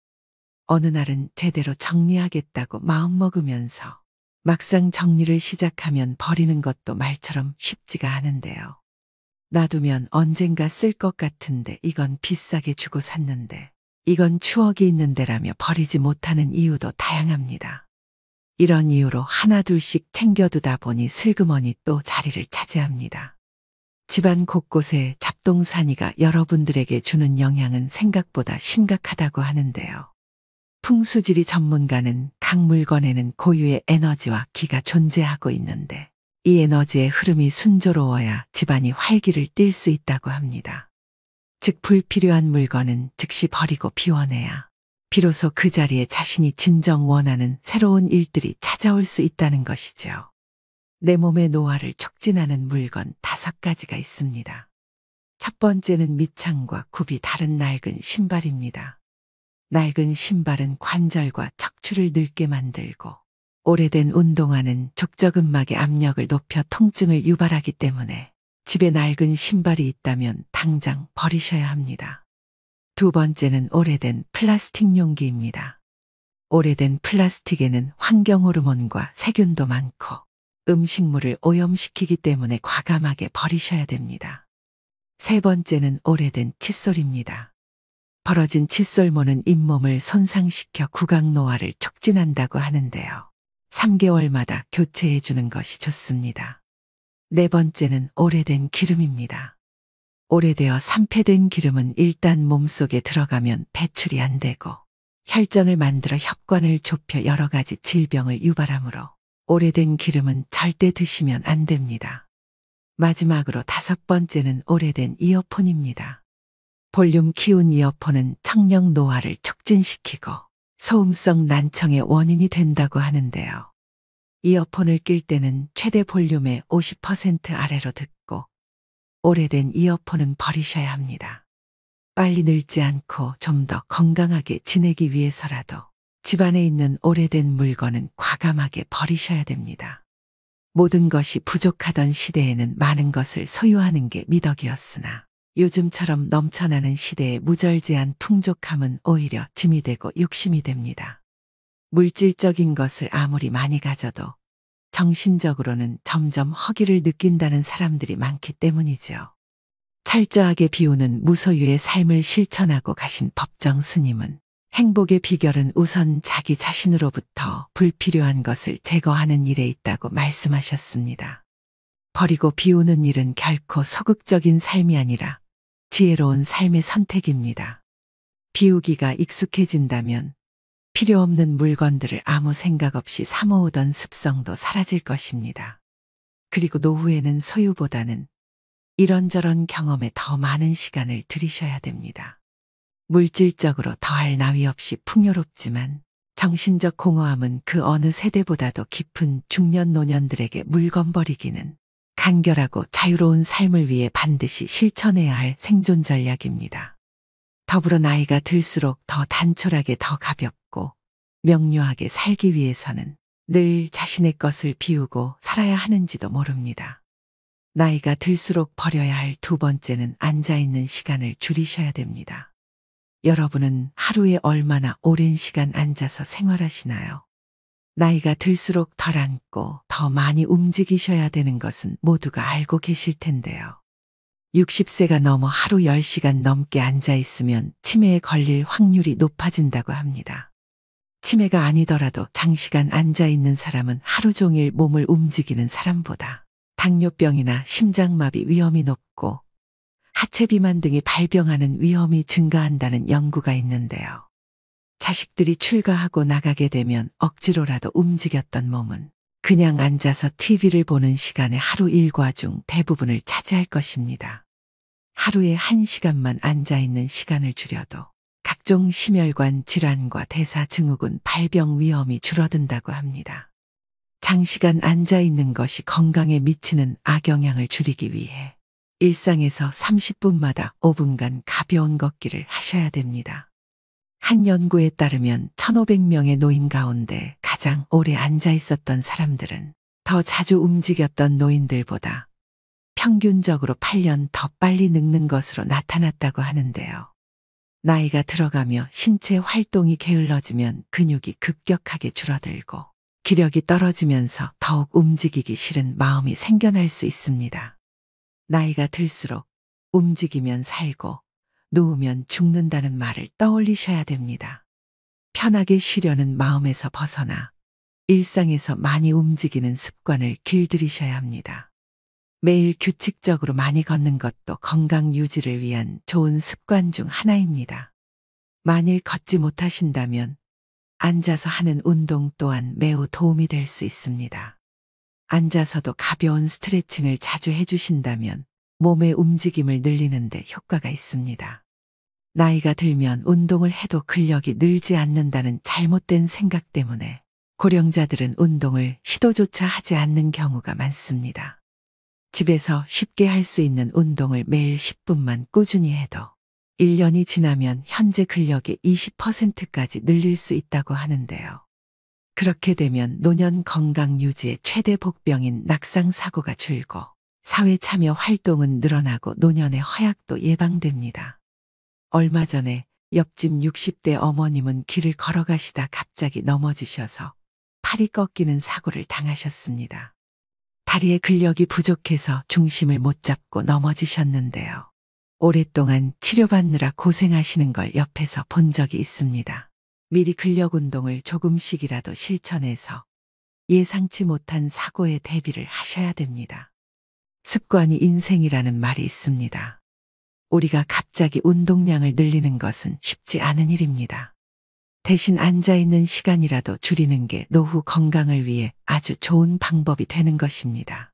어느 날은 제대로 정리하겠다고 마음먹으면서 막상 정리를 시작하면 버리는 것도 말처럼 쉽지가 않은데요. 놔두면 언젠가 쓸 것 같은데 이건 비싸게 주고 샀는데 이건 추억이 있는데라며 버리지 못하는 이유도 다양합니다. 이런 이유로 하나둘씩 챙겨두다 보니 슬그머니 또 자리를 차지합니다. 집안 곳곳에 잡동사니가 여러분들에게 주는 영향은 생각보다 심각하다고 하는데요. 풍수지리 전문가는 각 물건에는 고유의 에너지와 기가 존재하고 있는데 이 에너지의 흐름이 순조로워야 집안이 활기를 띨 수 있다고 합니다. 즉 불필요한 물건은 즉시 버리고 비워내야 비로소 그 자리에 자신이 진정 원하는 새로운 일들이 찾아올 수 있다는 것이죠. 내 몸의 노화를 촉진하는 물건 5가지가 있습니다. 첫 번째는 밑창과 굽이 다른 낡은 신발입니다. 낡은 신발은 관절과 척추를 늙게 만들고 오래된 운동화는 족저근막의 압력을 높여 통증을 유발하기 때문에 집에 낡은 신발이 있다면 당장 버리셔야 합니다. 두 번째는 오래된 플라스틱 용기입니다. 오래된 플라스틱에는 환경호르몬과 세균도 많고 음식물을 오염시키기 때문에 과감하게 버리셔야 됩니다. 세 번째는 오래된 칫솔입니다. 벌어진 칫솔모는 잇몸을 손상시켜 구강노화를 촉진한다고 하는데요. 3개월마다 교체해 주는 것이 좋습니다. 네 번째는 오래된 기름입니다. 오래되어 산패된 기름은 일단 몸속에 들어가면 배출이 안 되고 혈전을 만들어 혈관을 좁혀 여러 가지 질병을 유발하므로 오래된 기름은 절대 드시면 안 됩니다. 마지막으로 5번째는 오래된 이어폰입니다. 볼륨 키운 이어폰은 청력 노화를 촉진시키고 소음성 난청의 원인이 된다고 하는데요. 이어폰을 낄 때는 최대 볼륨의 50% 아래로 듣고 오래된 이어폰은 버리셔야 합니다. 빨리 늙지 않고 좀 더 건강하게 지내기 위해서라도 집안에 있는 오래된 물건은 과감하게 버리셔야 됩니다. 모든 것이 부족하던 시대에는 많은 것을 소유하는 게 미덕이었으나 요즘처럼 넘쳐나는 시대의 무절제한 풍족함은 오히려 짐이 되고 욕심이 됩니다. 물질적인 것을 아무리 많이 가져도 정신적으로는 점점 허기를 느낀다는 사람들이 많기 때문이죠. 철저하게 비우는 무소유의 삶을 실천하고 가신 법정 스님은 행복의 비결은 우선 자기 자신으로부터 불필요한 것을 제거하는 일에 있다고 말씀하셨습니다. 버리고 비우는 일은 결코 소극적인 삶이 아니라 지혜로운 삶의 선택입니다. 비우기가 익숙해진다면 필요 없는 물건들을 아무 생각 없이 사모으던 습성도 사라질 것입니다. 그리고 노후에는 소유보다는 이런저런 경험에 더 많은 시간을 들이셔야 됩니다. 물질적으로 더할 나위 없이 풍요롭지만 정신적 공허함은 그 어느 세대보다도 깊은 중년 노년들에게 물건 버리기는 간결하고 자유로운 삶을 위해 반드시 실천해야 할 생존 전략입니다. 더불어 나이가 들수록 더 단촐하게 더 가볍고 명료하게 살기 위해서는 늘 자신의 것을 비우고 살아야 하는지도 모릅니다. 나이가 들수록 버려야 할 2번째는 앉아있는 시간을 줄이셔야 됩니다. 여러분은 하루에 얼마나 오랜 시간 앉아서 생활하시나요? 나이가 들수록 덜 앉고 더 많이 움직이셔야 되는 것은 모두가 알고 계실 텐데요. 60세가 넘어 하루 10시간 넘게 앉아 있으면 치매에 걸릴 확률이 높아진다고 합니다. 치매가 아니더라도 장시간 앉아 있는 사람은 하루 종일 몸을 움직이는 사람보다 당뇨병이나 심장마비 위험이 높고 하체 비만 등의 발병하는 위험이 증가한다는 연구가 있는데요. 자식들이 출가하고 나가게 되면 억지로라도 움직였던 몸은 그냥 앉아서 TV를 보는 시간의 하루 일과 중 대부분을 차지할 것입니다. 하루에 1시간만 앉아있는 시간을 줄여도 각종 심혈관 질환과 대사증후군 발병 위험이 줄어든다고 합니다. 장시간 앉아있는 것이 건강에 미치는 악영향을 줄이기 위해 일상에서 30분마다 5분간 가벼운 걷기를 하셔야 됩니다. 한 연구에 따르면 1,500명의 노인 가운데 가장 오래 앉아 있었던 사람들은 더 자주 움직였던 노인들보다 평균적으로 8년 더 빨리 늙는 것으로 나타났다고 하는데요. 나이가 들어가며 신체 활동이 게을러지면 근육이 급격하게 줄어들고 기력이 떨어지면서 더욱 움직이기 싫은 마음이 생겨날 수 있습니다. 나이가 들수록 움직이면 살고 누우면 죽는다는 말을 떠올리셔야 됩니다. 편하게 쉬려는 마음에서 벗어나 일상에서 많이 움직이는 습관을 길들이셔야 합니다. 매일 규칙적으로 많이 걷는 것도 건강 유지를 위한 좋은 습관 중 하나입니다. 만일 걷지 못하신다면 앉아서 하는 운동 또한 매우 도움이 될 수 있습니다. 앉아서도 가벼운 스트레칭을 자주 해주신다면 몸의 움직임을 늘리는 데 효과가 있습니다. 나이가 들면 운동을 해도 근력이 늘지 않는다는 잘못된 생각 때문에 고령자들은 운동을 시도조차 하지 않는 경우가 많습니다. 집에서 쉽게 할 수 있는 운동을 매일 10분만 꾸준히 해도 1년이 지나면 현재 근력의 20%까지 늘릴 수 있다고 하는데요. 그렇게 되면 노년 건강 유지의 최대 복병인 낙상 사고가 줄고 사회 참여 활동은 늘어나고 노년의 허약도 예방됩니다. 얼마 전에 옆집 60대 어머님은 길을 걸어가시다 갑자기 넘어지셔서 팔이 꺾이는 사고를 당하셨습니다. 다리의 근력이 부족해서 중심을 못 잡고 넘어지셨는데요. 오랫동안 치료받느라 고생하시는 걸 옆에서 본 적이 있습니다. 미리 근력 운동을 조금씩이라도 실천해서 예상치 못한 사고에 대비를 하셔야 됩니다. 습관이 인생이라는 말이 있습니다. 우리가 갑자기 운동량을 늘리는 것은 쉽지 않은 일입니다. 대신 앉아있는 시간이라도 줄이는 게 노후 건강을 위해 아주 좋은 방법이 되는 것입니다.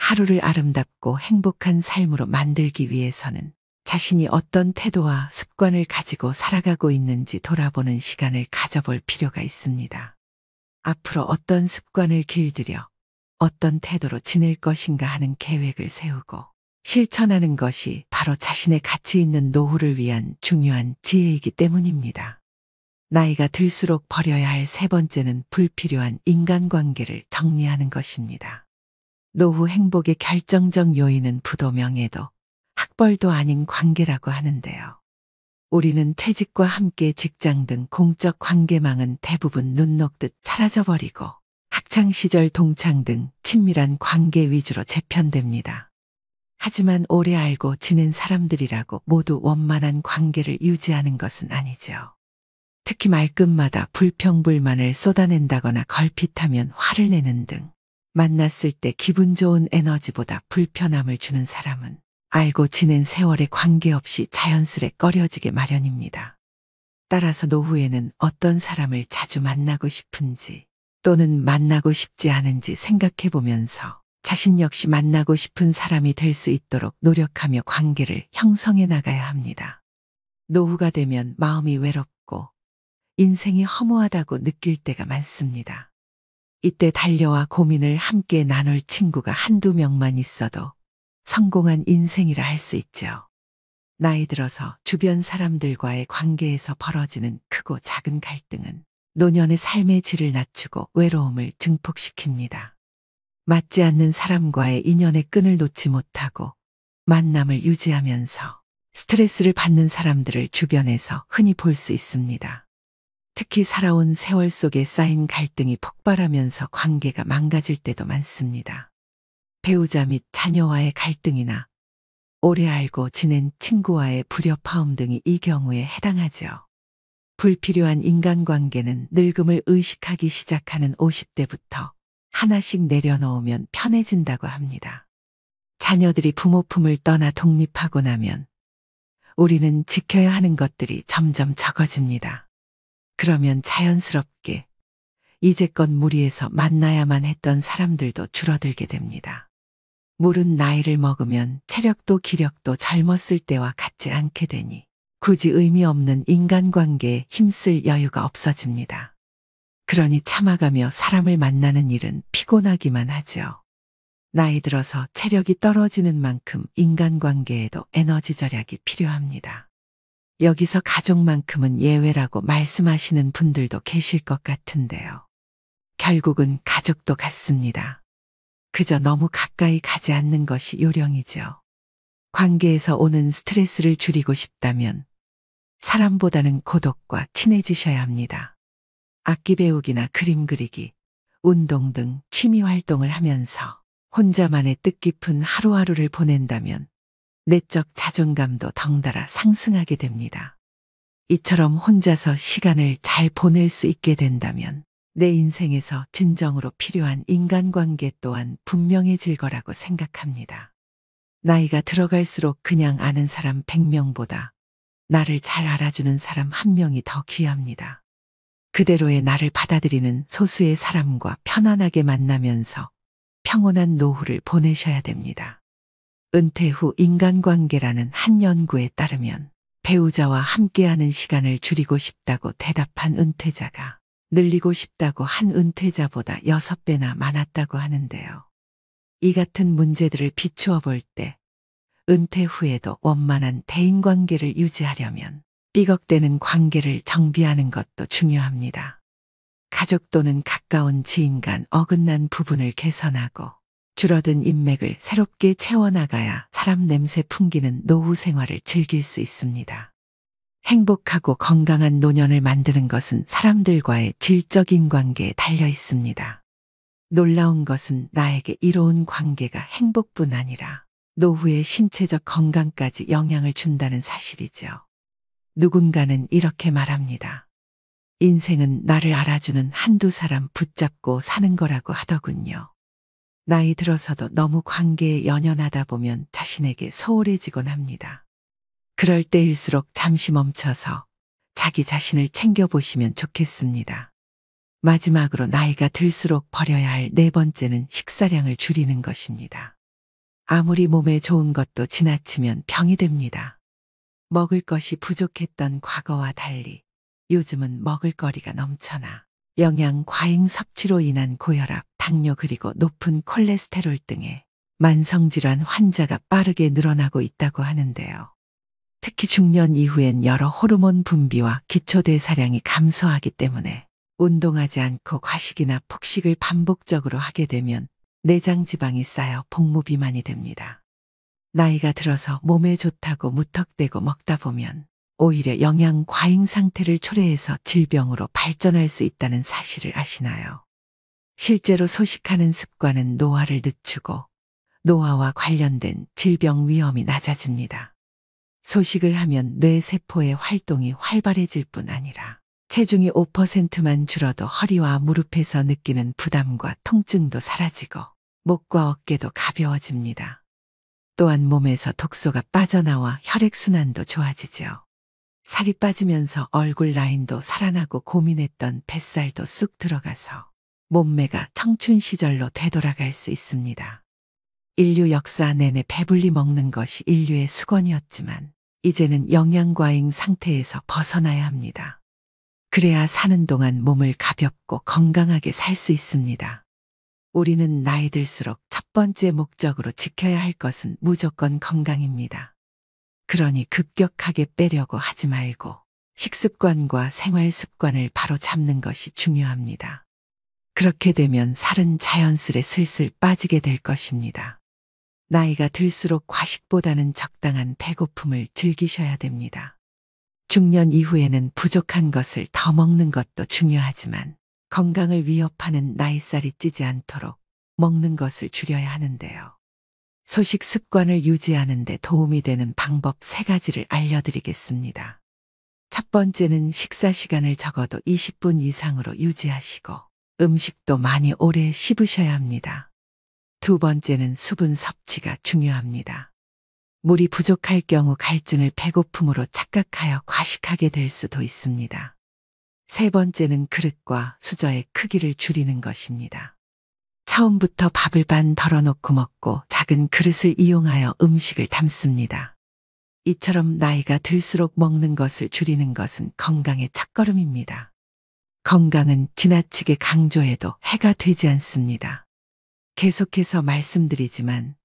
하루를 아름답고 행복한 삶으로 만들기 위해서는 자신이 어떤 태도와 습관을 가지고 살아가고 있는지 돌아보는 시간을 가져볼 필요가 있습니다. 앞으로 어떤 습관을 길들여 어떤 태도로 지낼 것인가 하는 계획을 세우고 실천하는 것이 바로 자신의 가치 있는 노후를 위한 중요한 지혜이기 때문입니다. 나이가 들수록 버려야 할 세 번째는 불필요한 인간관계를 정리하는 것입니다. 노후 행복의 결정적 요인은 부도 명예도 학벌도 아닌 관계라고 하는데요. 우리는 퇴직과 함께 직장 등 공적 관계망은 대부분 눈 녹듯 사라져버리고 학창시절 동창 등 친밀한 관계 위주로 재편됩니다. 하지만 오래 알고 지낸 사람들이라고 모두 원만한 관계를 유지하는 것은 아니죠. 특히 말끝마다 불평불만을 쏟아낸다거나 걸핏하면 화를 내는 등 만났을 때 기분 좋은 에너지보다 불편함을 주는 사람은 알고 지낸 세월에 관계없이 자연스레 꺼려지게 마련입니다. 따라서 노후에는 어떤 사람을 자주 만나고 싶은지 또는 만나고 싶지 않은지 생각해 보면서 자신 역시 만나고 싶은 사람이 될 수 있도록 노력하며 관계를 형성해 나가야 합니다. 노후가 되면 마음이 외롭고 인생이 허무하다고 느낄 때가 많습니다. 이때 달려와 고민을 함께 나눌 친구가 한두 명만 있어도 성공한 인생이라 할 수 있죠. 나이 들어서 주변 사람들과의 관계에서 벌어지는 크고 작은 갈등은 노년의 삶의 질을 낮추고 외로움을 증폭시킵니다. 맞지 않는 사람과의 인연의 끈을 놓지 못하고 만남을 유지하면서 스트레스를 받는 사람들을 주변에서 흔히 볼 수 있습니다. 특히 살아온 세월 속에 쌓인 갈등이 폭발하면서 관계가 망가질 때도 많습니다. 배우자 및 자녀와의 갈등이나 오래 알고 지낸 친구와의 불협화음 등이 이 경우에 해당하죠. 불필요한 인간관계는 늙음을 의식하기 시작하는 50대부터 하나씩 내려놓으면 편해진다고 합니다. 자녀들이 부모 품을 떠나 독립하고 나면 우리는 지켜야 하는 것들이 점점 적어집니다. 그러면 자연스럽게 이제껏 무리해서 만나야만 했던 사람들도 줄어들게 됩니다. 물은 나이를 먹으면 체력도 기력도 젊었을 때와 같지 않게 되니 굳이 의미 없는 인간관계에 힘쓸 여유가 없어집니다. 그러니 참아가며 사람을 만나는 일은 피곤하기만 하죠. 나이 들어서 체력이 떨어지는 만큼 인간관계에도 에너지 절약이 필요합니다. 여기서 가족만큼은 예외라고 말씀하시는 분들도 계실 것 같은데요. 결국은 가족도 같습니다. 그저 너무 가까이 가지 않는 것이 요령이죠. 관계에서 오는 스트레스를 줄이고 싶다면 사람보다는 고독과 친해지셔야 합니다. 악기 배우기나 그림 그리기, 운동 등 취미 활동을 하면서 혼자만의 뜻깊은 하루하루를 보낸다면 내적 자존감도 덩달아 상승하게 됩니다. 이처럼 혼자서 시간을 잘 보낼 수 있게 된다면 내 인생에서 진정으로 필요한 인간관계 또한 분명해질 거라고 생각합니다. 나이가 들어갈수록 그냥 아는 사람 100명보다 나를 잘 알아주는 사람 1명이 더 귀합니다. 그대로의 나를 받아들이는 소수의 사람과 편안하게 만나면서 평온한 노후를 보내셔야 됩니다. 은퇴 후 인간관계라는 한 연구에 따르면 배우자와 함께하는 시간을 줄이고 싶다고 대답한 은퇴자가 늘리고 싶다고 한 은퇴자보다 6배나 많았다고 하는데요. 이 같은 문제들을 비추어 볼 때 은퇴 후에도 원만한 대인관계를 유지하려면 삐걱대는 관계를 정비하는 것도 중요합니다. 가족 또는 가까운 지인 간 어긋난 부분을 개선하고 줄어든 인맥을 새롭게 채워나가야 사람 냄새 풍기는 노후 생활을 즐길 수 있습니다. 행복하고 건강한 노년을 만드는 것은 사람들과의 질적인 관계에 달려 있습니다. 놀라운 것은 나에게 이로운 관계가 행복뿐 아니라 노후의 신체적 건강까지 영향을 준다는 사실이죠. 누군가는 이렇게 말합니다. 인생은 나를 알아주는 한두 사람 붙잡고 사는 거라고 하더군요. 나이 들어서도 너무 관계에 연연하다 보면 자신에게 소홀해지곤 합니다. 그럴 때일수록 잠시 멈춰서 자기 자신을 챙겨보시면 좋겠습니다. 마지막으로 나이가 들수록 버려야 할 네 번째는 식사량을 줄이는 것입니다. 아무리 몸에 좋은 것도 지나치면 병이 됩니다. 먹을 것이 부족했던 과거와 달리 요즘은 먹을거리가 넘쳐나 영양 과잉 섭취로 인한 고혈압, 당뇨 그리고 높은 콜레스테롤 등의 만성질환 환자가 빠르게 늘어나고 있다고 하는데요. 특히 중년 이후엔 여러 호르몬 분비와 기초대사량이 감소하기 때문에 운동하지 않고 과식이나 폭식을 반복적으로 하게 되면 내장 지방이 쌓여 복무비만이 됩니다. 나이가 들어서 몸에 좋다고 무턱대고 먹다 보면 오히려 영양 과잉 상태를 초래해서 질병으로 발전할 수 있다는 사실을 아시나요? 실제로 소식하는 습관은 노화를 늦추고 노화와 관련된 질병 위험이 낮아집니다. 소식을 하면 뇌세포의 활동이 활발해질 뿐 아니라 체중이 5%만 줄어도 허리와 무릎에서 느끼는 부담과 통증도 사라지고 목과 어깨도 가벼워집니다. 또한 몸에서 독소가 빠져나와 혈액순환도 좋아지죠. 살이 빠지면서 얼굴 라인도 살아나고 고민했던 뱃살도 쑥 들어가서 몸매가 청춘 시절로 되돌아갈 수 있습니다. 인류 역사 내내 배불리 먹는 것이 인류의 수건이었지만 이제는 영양과잉 상태에서 벗어나야 합니다. 그래야 사는 동안 몸을 가볍고 건강하게 살 수 있습니다. 우리는 나이 들수록 첫 번째 목적으로 지켜야 할 것은 무조건 건강입니다. 그러니 급격하게 빼려고 하지 말고 식습관과 생활 습관을 바로 잡는 것이 중요합니다. 그렇게 되면 살은 자연스레 슬슬 빠지게 될 것입니다. 나이가 들수록 과식보다는 적당한 배고픔을 즐기셔야 됩니다. 중년 이후에는 부족한 것을 더 먹는 것도 중요하지만 건강을 위협하는 나이살이 찌지 않도록 먹는 것을 줄여야 하는데요. 소식 습관을 유지하는 데 도움이 되는 방법 3가지를 알려드리겠습니다. 첫 번째는 식사 시간을 적어도 20분 이상으로 유지하시고 음식도 많이 오래 씹으셔야 합니다. 두 번째는 수분 섭취가 중요합니다. 물이 부족할 경우 갈증을 배고픔으로 착각하여 과식하게 될 수도 있습니다. 세 번째는 그릇과 수저의 크기를 줄이는 것입니다. 처음부터 밥을 반 덜어놓고 먹고 작은 그릇을 이용하여 음식을 담습니다. 이처럼 나이가 들수록 먹는 것을 줄이는 것은 건강의 첫걸음입니다. 건강은 지나치게 강조해도 해가 되지 않습니다. 계속해서 말씀드리지만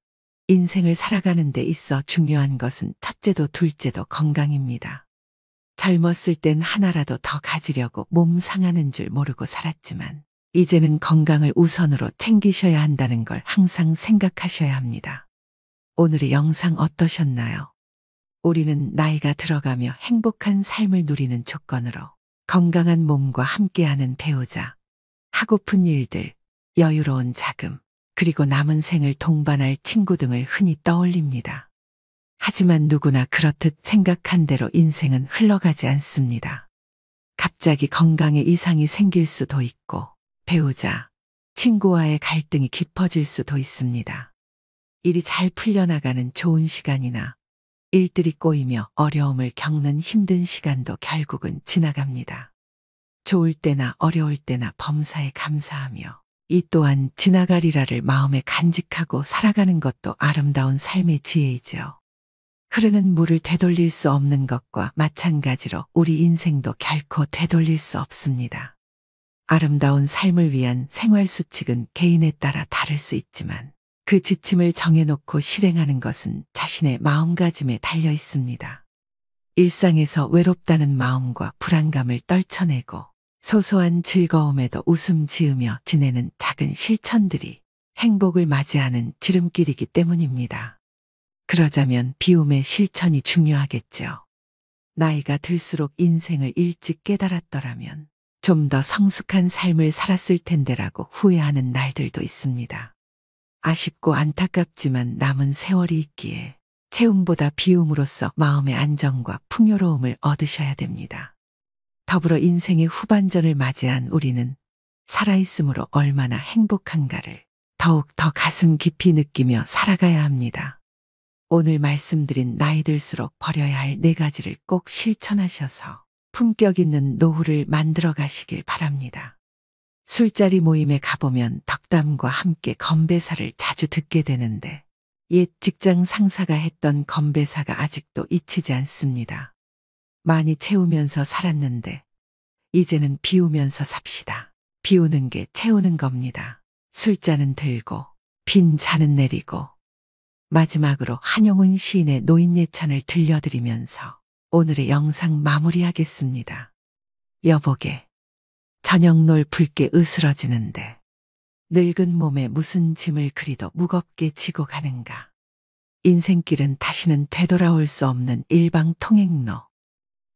인생을 살아가는 데 있어 중요한 것은 첫째도 둘째도 건강입니다. 젊었을 땐 하나라도 더 가지려고 몸 상하는 줄 모르고 살았지만 이제는 건강을 우선으로 챙기셔야 한다는 걸 항상 생각하셔야 합니다. 오늘의 영상 어떠셨나요? 우리는 나이가 들어가며 행복한 삶을 누리는 조건으로 건강한 몸과 함께하는 배우자, 하고픈 일들, 여유로운 자금, 그리고 남은 생을 동반할 친구 등을 흔히 떠올립니다. 하지만 누구나 그렇듯 생각한 대로 인생은 흘러가지 않습니다. 갑자기 건강에 이상이 생길 수도 있고 배우자, 친구와의 갈등이 깊어질 수도 있습니다. 일이 잘 풀려나가는 좋은 시간이나 일들이 꼬이며 어려움을 겪는 힘든 시간도 결국은 지나갑니다. 좋을 때나 어려울 때나 범사에 감사하며 이 또한 지나가리라를 마음에 간직하고 살아가는 것도 아름다운 삶의 지혜이죠. 흐르는 물을 되돌릴 수 없는 것과 마찬가지로 우리 인생도 결코 되돌릴 수 없습니다. 아름다운 삶을 위한 생활 수칙은 개인에 따라 다를 수 있지만 그 지침을 정해놓고 실행하는 것은 자신의 마음가짐에 달려 있습니다. 일상에서 외롭다는 마음과 불안감을 떨쳐내고 소소한 즐거움에도 웃음 지으며 지내는 작은 실천들이 행복을 맞이하는 지름길이기 때문입니다. 그러자면 비움의 실천이 중요하겠죠. 나이가 들수록 인생을 일찍 깨달았더라면 좀 더 성숙한 삶을 살았을 텐데라고 후회하는 날들도 있습니다. 아쉽고 안타깝지만 남은 세월이 있기에 채움보다 비움으로써 마음의 안정과 풍요로움을 얻으셔야 됩니다. 더불어 인생의 후반전을 맞이한 우리는 살아있음으로 얼마나 행복한가를 더욱 더 가슴 깊이 느끼며 살아가야 합니다. 오늘 말씀드린 나이 들수록 버려야 할 4가지를 꼭 실천하셔서 품격 있는 노후를 만들어 가시길 바랍니다. 술자리 모임에 가보면 덕담과 함께 건배사를 자주 듣게 되는데 옛 직장 상사가 했던 건배사가 아직도 잊히지 않습니다. 많이 채우면서 살았는데 이제는 비우면서 삽시다. 비우는 게 채우는 겁니다. 술잔은 들고 빈 잔은 내리고. 마지막으로 한용운 시인의 노인예찬을 들려드리면서 오늘의 영상 마무리하겠습니다. 여보게, 저녁놀 붉게 으스러지는데 늙은 몸에 무슨 짐을 그리도 무겁게 지고 가는가. 인생길은 다시는 되돌아올 수 없는 일방통행로.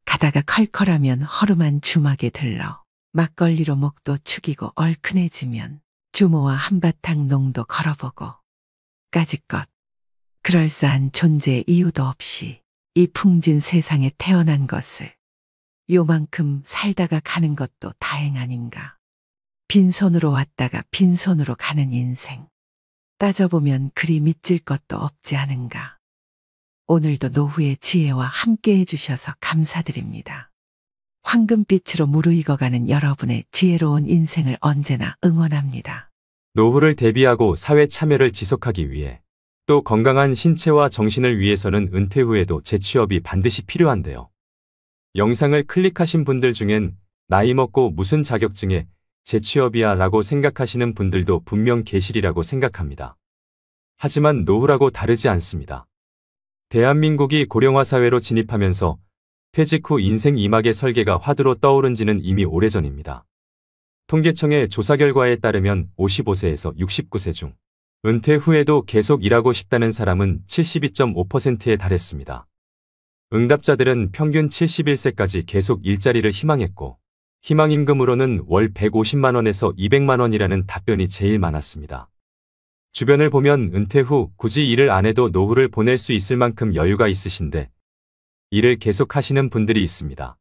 가다가 컬컬하면 허름한 주막에 들러 막걸리로 목도 축이고 얼큰해지면 주모와 한바탕 농도 걸어보고 까짓것 그럴싸한 존재의 이유도 없이 이 풍진 세상에 태어난 것을 요만큼 살다가 가는 것도 다행 아닌가. 빈손으로 왔다가 빈손으로 가는 인생. 따져보면 그리 믿질 것도 없지 않은가. 오늘도 노후의 지혜와 함께 해주셔서 감사드립니다. 황금빛으로 무르익어가는 여러분의 지혜로운 인생을 언제나 응원합니다. 노후를 대비하고 사회 참여를 지속하기 위해 또 건강한 신체와 정신을 위해서는 은퇴 후에도 재취업이 반드시 필요한데요. 영상을 클릭하신 분들 중엔 나이 먹고 무슨 자격증에 재취업이야 라고 생각하시는 분들도 분명 계시리라고 생각합니다. 하지만 노후라고 다르지 않습니다. 대한민국이 고령화 사회로 진입하면서 퇴직 후 인생 2막의 설계가 화두로 떠오른 지는 이미 오래전입니다. 통계청의 조사 결과에 따르면 55세에서 69세 중 은퇴 후에도 계속 일하고 싶다는 사람은 72.5%에 달했습니다. 응답자들은 평균 71세까지 계속 일자리를 희망했고 희망임금으로는 월 150만 원에서 200만 원이라는 답변이 제일 많았습니다. 주변을 보면 은퇴 후 굳이 일을 안 해도 노후를 보낼 수 있을 만큼 여유가 있으신데 일을 계속 하시는 분들이 있습니다.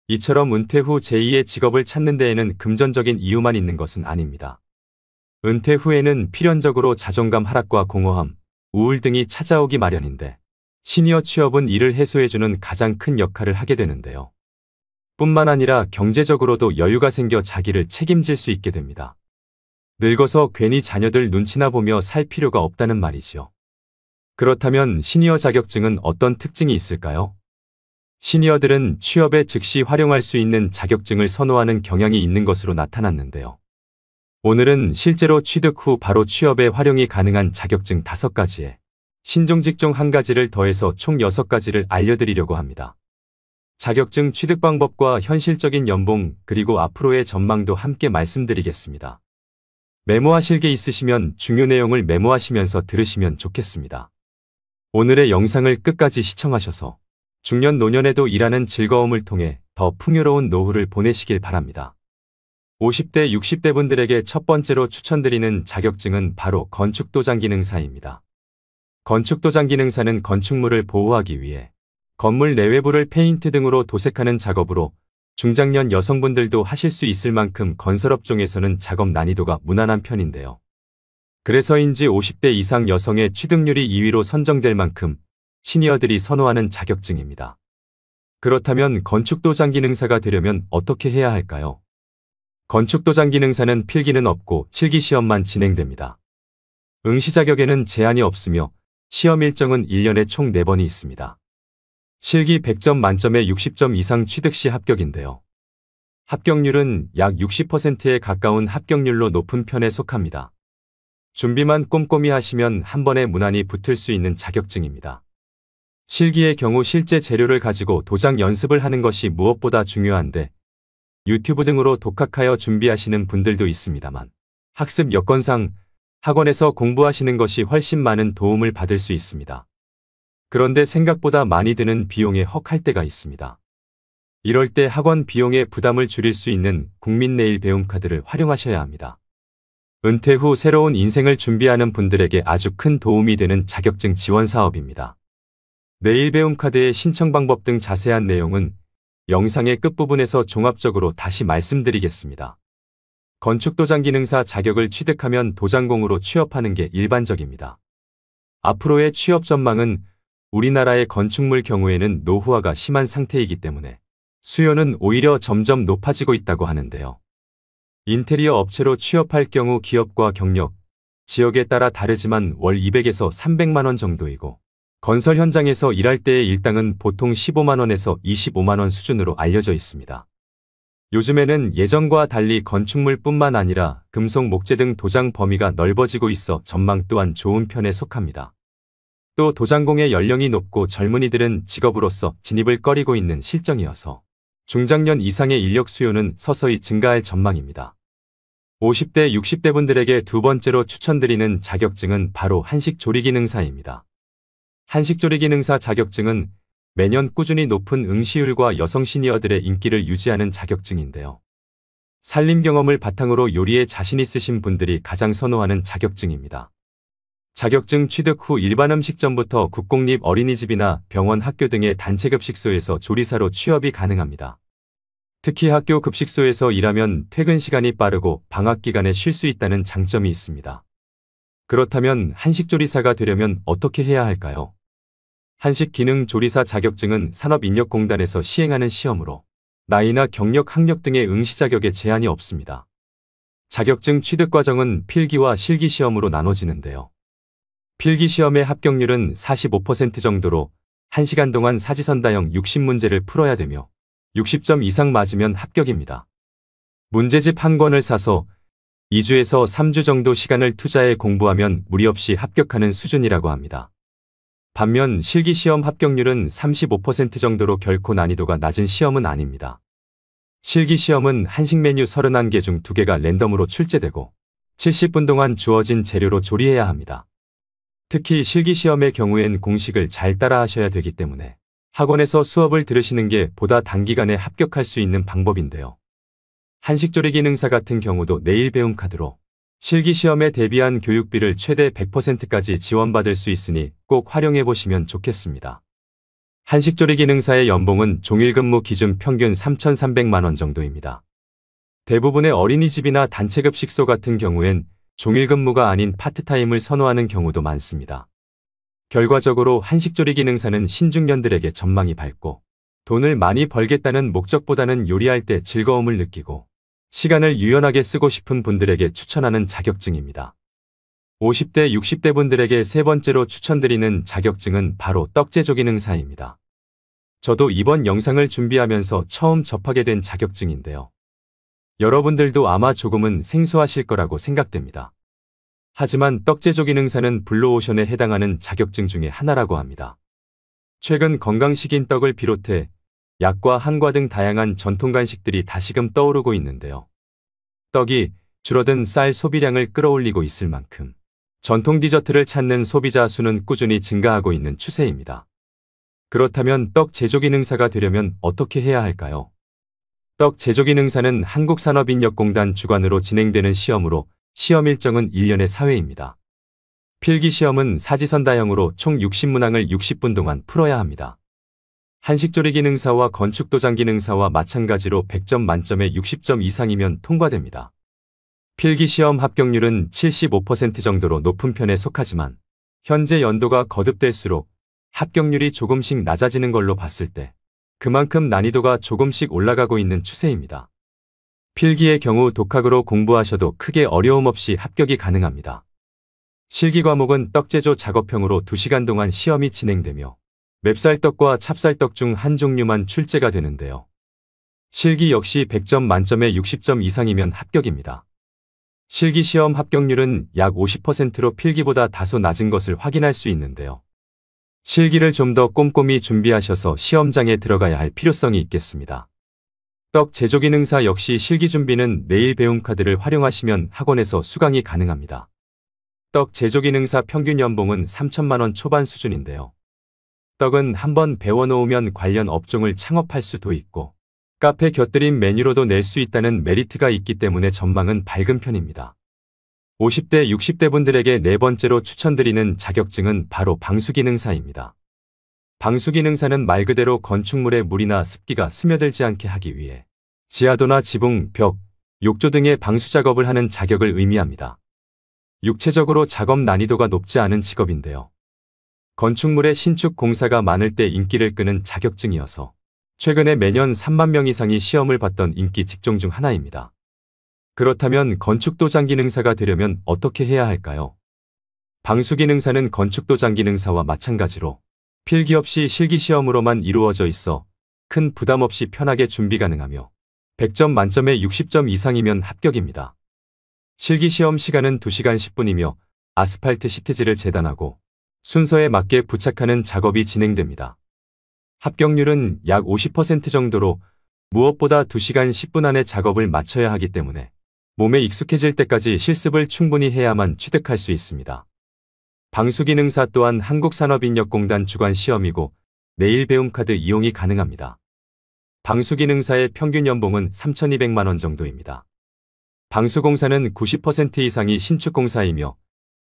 이처럼 은퇴 후 제2의 직업을 찾는 데에는 금전적인 이유만 있는 것은 아닙니다. 은퇴 후에는 필연적으로 자존감 하락과 공허함, 우울 등이 찾아오기 마련인데 시니어 취업은 이를 해소해주는 가장 큰 역할을 하게 되는데요. 뿐만 아니라 경제적으로도 여유가 생겨 자기를 책임질 수 있게 됩니다. 늙어서 괜히 자녀들 눈치나 보며 살 필요가 없다는 말이지요. 그렇다면 시니어 자격증은 어떤 특징이 있을까요? 시니어들은 취업에 즉시 활용할 수 있는 자격증을 선호하는 경향이 있는 것으로 나타났는데요. 오늘은 실제로 취득 후 바로 취업에 활용이 가능한 자격증 5가지에 신종직종 1가지를 더해서 총 6가지를 알려드리려고 합니다. 자격증 취득 방법과 현실적인 연봉 그리고 앞으로의 전망도 함께 말씀드리겠습니다. 메모하실 게 있으시면 중요 내용을 메모하시면서 들으시면 좋겠습니다. 오늘의 영상을 끝까지 시청하셔서 중년 노년에도 일하는 즐거움을 통해 더 풍요로운 노후를 보내시길 바랍니다. 50대, 60대 분들에게 첫 번째로 추천드리는 자격증은 바로 건축도장기능사입니다. 건축도장기능사는 건축물을 보호하기 위해 건물 내외부를 페인트 등으로 도색하는 작업으로 중장년 여성분들도 하실 수 있을 만큼 건설업종에서는 작업 난이도가 무난한 편인데요. 그래서인지 50대 이상 여성의 취득률이 2위로 선정될 만큼 시니어들이 선호하는 자격증입니다. 그렇다면 건축도장기능사가 되려면 어떻게 해야 할까요? 건축도장기능사는 필기는 없고 실기시험만 진행됩니다. 응시 자격에는 제한이 없으며 시험 일정은 1년에 총 4번이 있습니다. 실기 100점 만점에 60점 이상 취득 시 합격인데요. 합격률은 약 60%에 가까운 합격률로 높은 편에 속합니다. 준비만 꼼꼼히 하시면 한 번에 무난히 붙을 수 있는 자격증입니다. 실기의 경우 실제 재료를 가지고 도장 연습을 하는 것이 무엇보다 중요한데 유튜브 등으로 독학하여 준비하시는 분들도 있습니다만 학습 여건상 학원에서 공부하시는 것이 훨씬 많은 도움을 받을 수 있습니다. 그런데 생각보다 많이 드는 비용에 헉할 때가 있습니다. 이럴 때 학원 비용의 부담을 줄일 수 있는 국민내일배움카드를 활용하셔야 합니다. 은퇴 후 새로운 인생을 준비하는 분들에게 아주 큰 도움이 되는 자격증 지원 사업입니다. 내일배움카드의 신청 방법 등 자세한 내용은 영상의 끝부분에서 종합적으로 다시 말씀드리겠습니다. 건축도장기능사 자격을 취득하면 도장공으로 취업하는 게 일반적입니다. 앞으로의 취업 전망은 우리나라의 건축물 경우에는 노후화가 심한 상태이기 때문에 수요는 오히려 점점 높아지고 있다고 하는데요. 인테리어 업체로 취업할 경우 기업과 경력, 지역에 따라 다르지만 월 200에서 300만 원 정도이고 건설 현장에서 일할 때의 일당은 보통 15만 원에서 25만 원 수준으로 알려져 있습니다. 요즘에는 예전과 달리 건축물뿐만 아니라 금속 목재 등 도장 범위가 넓어지고 있어 전망 또한 좋은 편에 속합니다. 또 도장공의 연령이 높고 젊은이들은 직업으로서 진입을 꺼리고 있는 실정이어서 중장년 이상의 인력 수요는 서서히 증가할 전망입니다. 50대, 60대 분들에게 두 번째로 추천드리는 자격증은 바로 한식조리기능사입니다. 한식조리기능사 자격증은 매년 꾸준히 높은 응시율과 여성 시니어들의 인기를 유지하는 자격증인데요. 살림 경험을 바탕으로 요리에 자신 있으신 분들이 가장 선호하는 자격증입니다. 자격증 취득 후 일반 음식점부터 국공립 어린이집이나 병원, 학교 등의 단체급식소에서 조리사로 취업이 가능합니다. 특히 학교 급식소에서 일하면 퇴근 시간이 빠르고 방학 기간에 쉴 수 있다는 장점이 있습니다. 그렇다면 한식조리사가 되려면 어떻게 해야 할까요? 한식기능조리사 자격증은 산업인력공단에서 시행하는 시험으로 나이나 경력, 학력 등의 응시 자격에 제한이 없습니다. 자격증 취득 과정은 필기와 실기 시험으로 나눠지는데요. 필기 시험의 합격률은 45% 정도로 1시간 동안 사지선다형 60문제를 풀어야 되며 60점 이상 맞으면 합격입니다. 문제집 한 권을 사서 2주에서 3주 정도 시간을 투자해 공부하면 무리 없이 합격하는 수준이라고 합니다. 반면 실기시험 합격률은 35% 정도로 결코 난이도가 낮은 시험은 아닙니다. 실기시험은 한식 메뉴 31개 중 2개가 랜덤으로 출제되고 70분 동안 주어진 재료로 조리해야 합니다. 특히 실기시험의 경우엔 공식을 잘 따라 하셔야 되기 때문에 학원에서 수업을 들으시는 게 보다 단기간에 합격할 수 있는 방법인데요. 한식조리기능사 같은 경우도 내일 배움 카드로 실기시험에 대비한 교육비를 최대 100%까지 지원받을 수 있으니 꼭 활용해 보시면 좋겠습니다. 한식조리기능사의 연봉은 종일근무 기준 평균 3,300만 원 정도입니다. 대부분의 어린이집이나 단체급식소 같은 경우엔 종일근무가 아닌 파트타임을 선호하는 경우도 많습니다. 결과적으로 한식조리기능사는 신중년들에게 전망이 밝고 돈을 많이 벌겠다는 목적보다는 요리할 때 즐거움을 느끼고 시간을 유연하게 쓰고 싶은 분들에게 추천하는 자격증입니다. 50대, 60대 분들에게 세 번째로 추천드리는 자격증은 바로 떡제조기능사입니다. 저도 이번 영상을 준비하면서 처음 접하게 된 자격증인데요. 여러분들도 아마 조금은 생소하실 거라고 생각됩니다. 하지만 떡제조기능사는 블루오션에 해당하는 자격증 중에 하나라고 합니다. 최근 건강식인 떡을 비롯해 약과 한과 등 다양한 전통 간식들이 다시금 떠오르고 있는데요. 떡이 줄어든 쌀 소비량을 끌어올리고 있을 만큼 전통 디저트를 찾는 소비자 수는 꾸준히 증가하고 있는 추세입니다. 그렇다면 떡 제조기능사가 되려면 어떻게 해야 할까요? 떡 제조기능사는 한국산업인력공단 주관으로 진행되는 시험으로 시험 일정은 1년에 4회입니다. 필기시험은 사지선다형으로 총 60문항을 60분 동안 풀어야 합니다. 한식조리기능사와 건축도장기능사와 마찬가지로 100점 만점에 60점 이상이면 통과됩니다. 필기시험 합격률은 75% 정도로 높은 편에 속하지만 현재 연도가 거듭될수록 합격률이 조금씩 낮아지는 걸로 봤을 때 그만큼 난이도가 조금씩 올라가고 있는 추세입니다. 필기의 경우 독학으로 공부하셔도 크게 어려움 없이 합격이 가능합니다. 실기 과목은 떡제조 작업형으로 2시간 동안 시험이 진행되며 맵쌀떡과 찹쌀떡 중 한 종류만 출제가 되는데요. 실기 역시 100점 만점에 60점 이상이면 합격입니다. 실기시험 합격률은 약 50%로 필기보다 다소 낮은 것을 확인할 수 있는데요. 실기를 좀 더 꼼꼼히 준비하셔서 시험장에 들어가야 할 필요성이 있겠습니다. 떡 제조기능사 역시 실기 준비는 내일 배움 카드를 활용하시면 학원에서 수강이 가능합니다. 떡 제조기능사 평균 연봉은 3천만 원 초반 수준인데요. 떡은 한번 배워놓으면 관련 업종을 창업할 수도 있고 카페 곁들인 메뉴로도 낼 수 있다는 메리트가 있기 때문에 전망은 밝은 편입니다. 50대, 60대 분들에게 네 번째로 추천드리는 자격증은 바로 방수기능사입니다. 방수기능사는 말 그대로 건축물에 물이나 습기가 스며들지 않게 하기 위해 지하도나 지붕, 벽, 욕조 등의 방수 작업을 하는 자격을 의미합니다. 육체적으로 작업 난이도가 높지 않은 직업인데요. 건축물의 신축 공사가 많을 때 인기를 끄는 자격증이어서 최근에 매년 3만 명 이상이 시험을 봤던 인기 직종 중 하나입니다. 그렇다면 건축도장 기능사가 되려면 어떻게 해야 할까요? 방수기능사는 건축도장 기능사와 마찬가지로 필기 없이 실기시험으로만 이루어져 있어 큰 부담 없이 편하게 준비 가능하며 100점 만점에 60점 이상이면 합격입니다. 실기시험 시간은 2시간 10분이며 아스팔트 시트지를 재단하고 순서에 맞게 부착하는 작업이 진행됩니다. 합격률은 약 50% 정도로 무엇보다 2시간 10분 안에 작업을 마쳐야 하기 때문에 몸에 익숙해질 때까지 실습을 충분히 해야만 취득할 수 있습니다. 방수기능사 또한 한국산업인력공단 주관 시험이고 내일 배움카드 이용이 가능합니다. 방수기능사의 평균 연봉은 3,200만 원 정도입니다. 방수공사는 90% 이상이 신축공사이며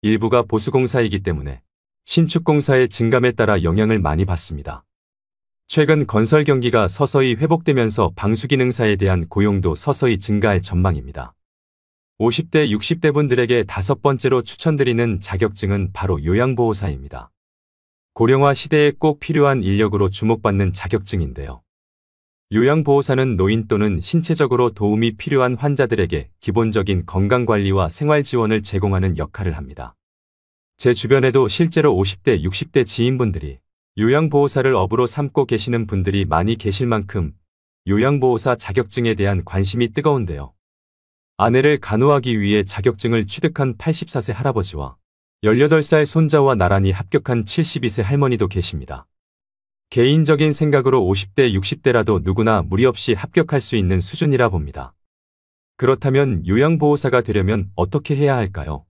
일부가 보수공사이기 때문에 신축공사의 증감에 따라 영향을 많이 받습니다. 최근 건설 경기가 서서히 회복되면서 방수기능사에 대한 고용도 서서히 증가할 전망입니다. 50대, 60대 분들에게 5번째로 추천드리는 자격증은 바로 요양보호사입니다. 고령화 시대에 꼭 필요한 인력으로 주목받는 자격증인데요. 요양보호사는 노인 또는 신체적으로 도움이 필요한 환자들에게 기본적인 건강관리와 생활지원을 제공하는 역할을 합니다. 제 주변에도 실제로 50대, 60대 지인분들이 요양보호사를 업으로 삼고 계시는 분들이 많이 계실 만큼 요양보호사 자격증에 대한 관심이 뜨거운데요. 아내를 간호하기 위해 자격증을 취득한 84세 할아버지와 18살 손자와 나란히 합격한 72세 할머니도 계십니다. 개인적인 생각으로 50대, 60대라도 누구나 무리 없이 합격할 수 있는 수준이라 봅니다. 그렇다면 요양보호사가 되려면 어떻게 해야 할까요?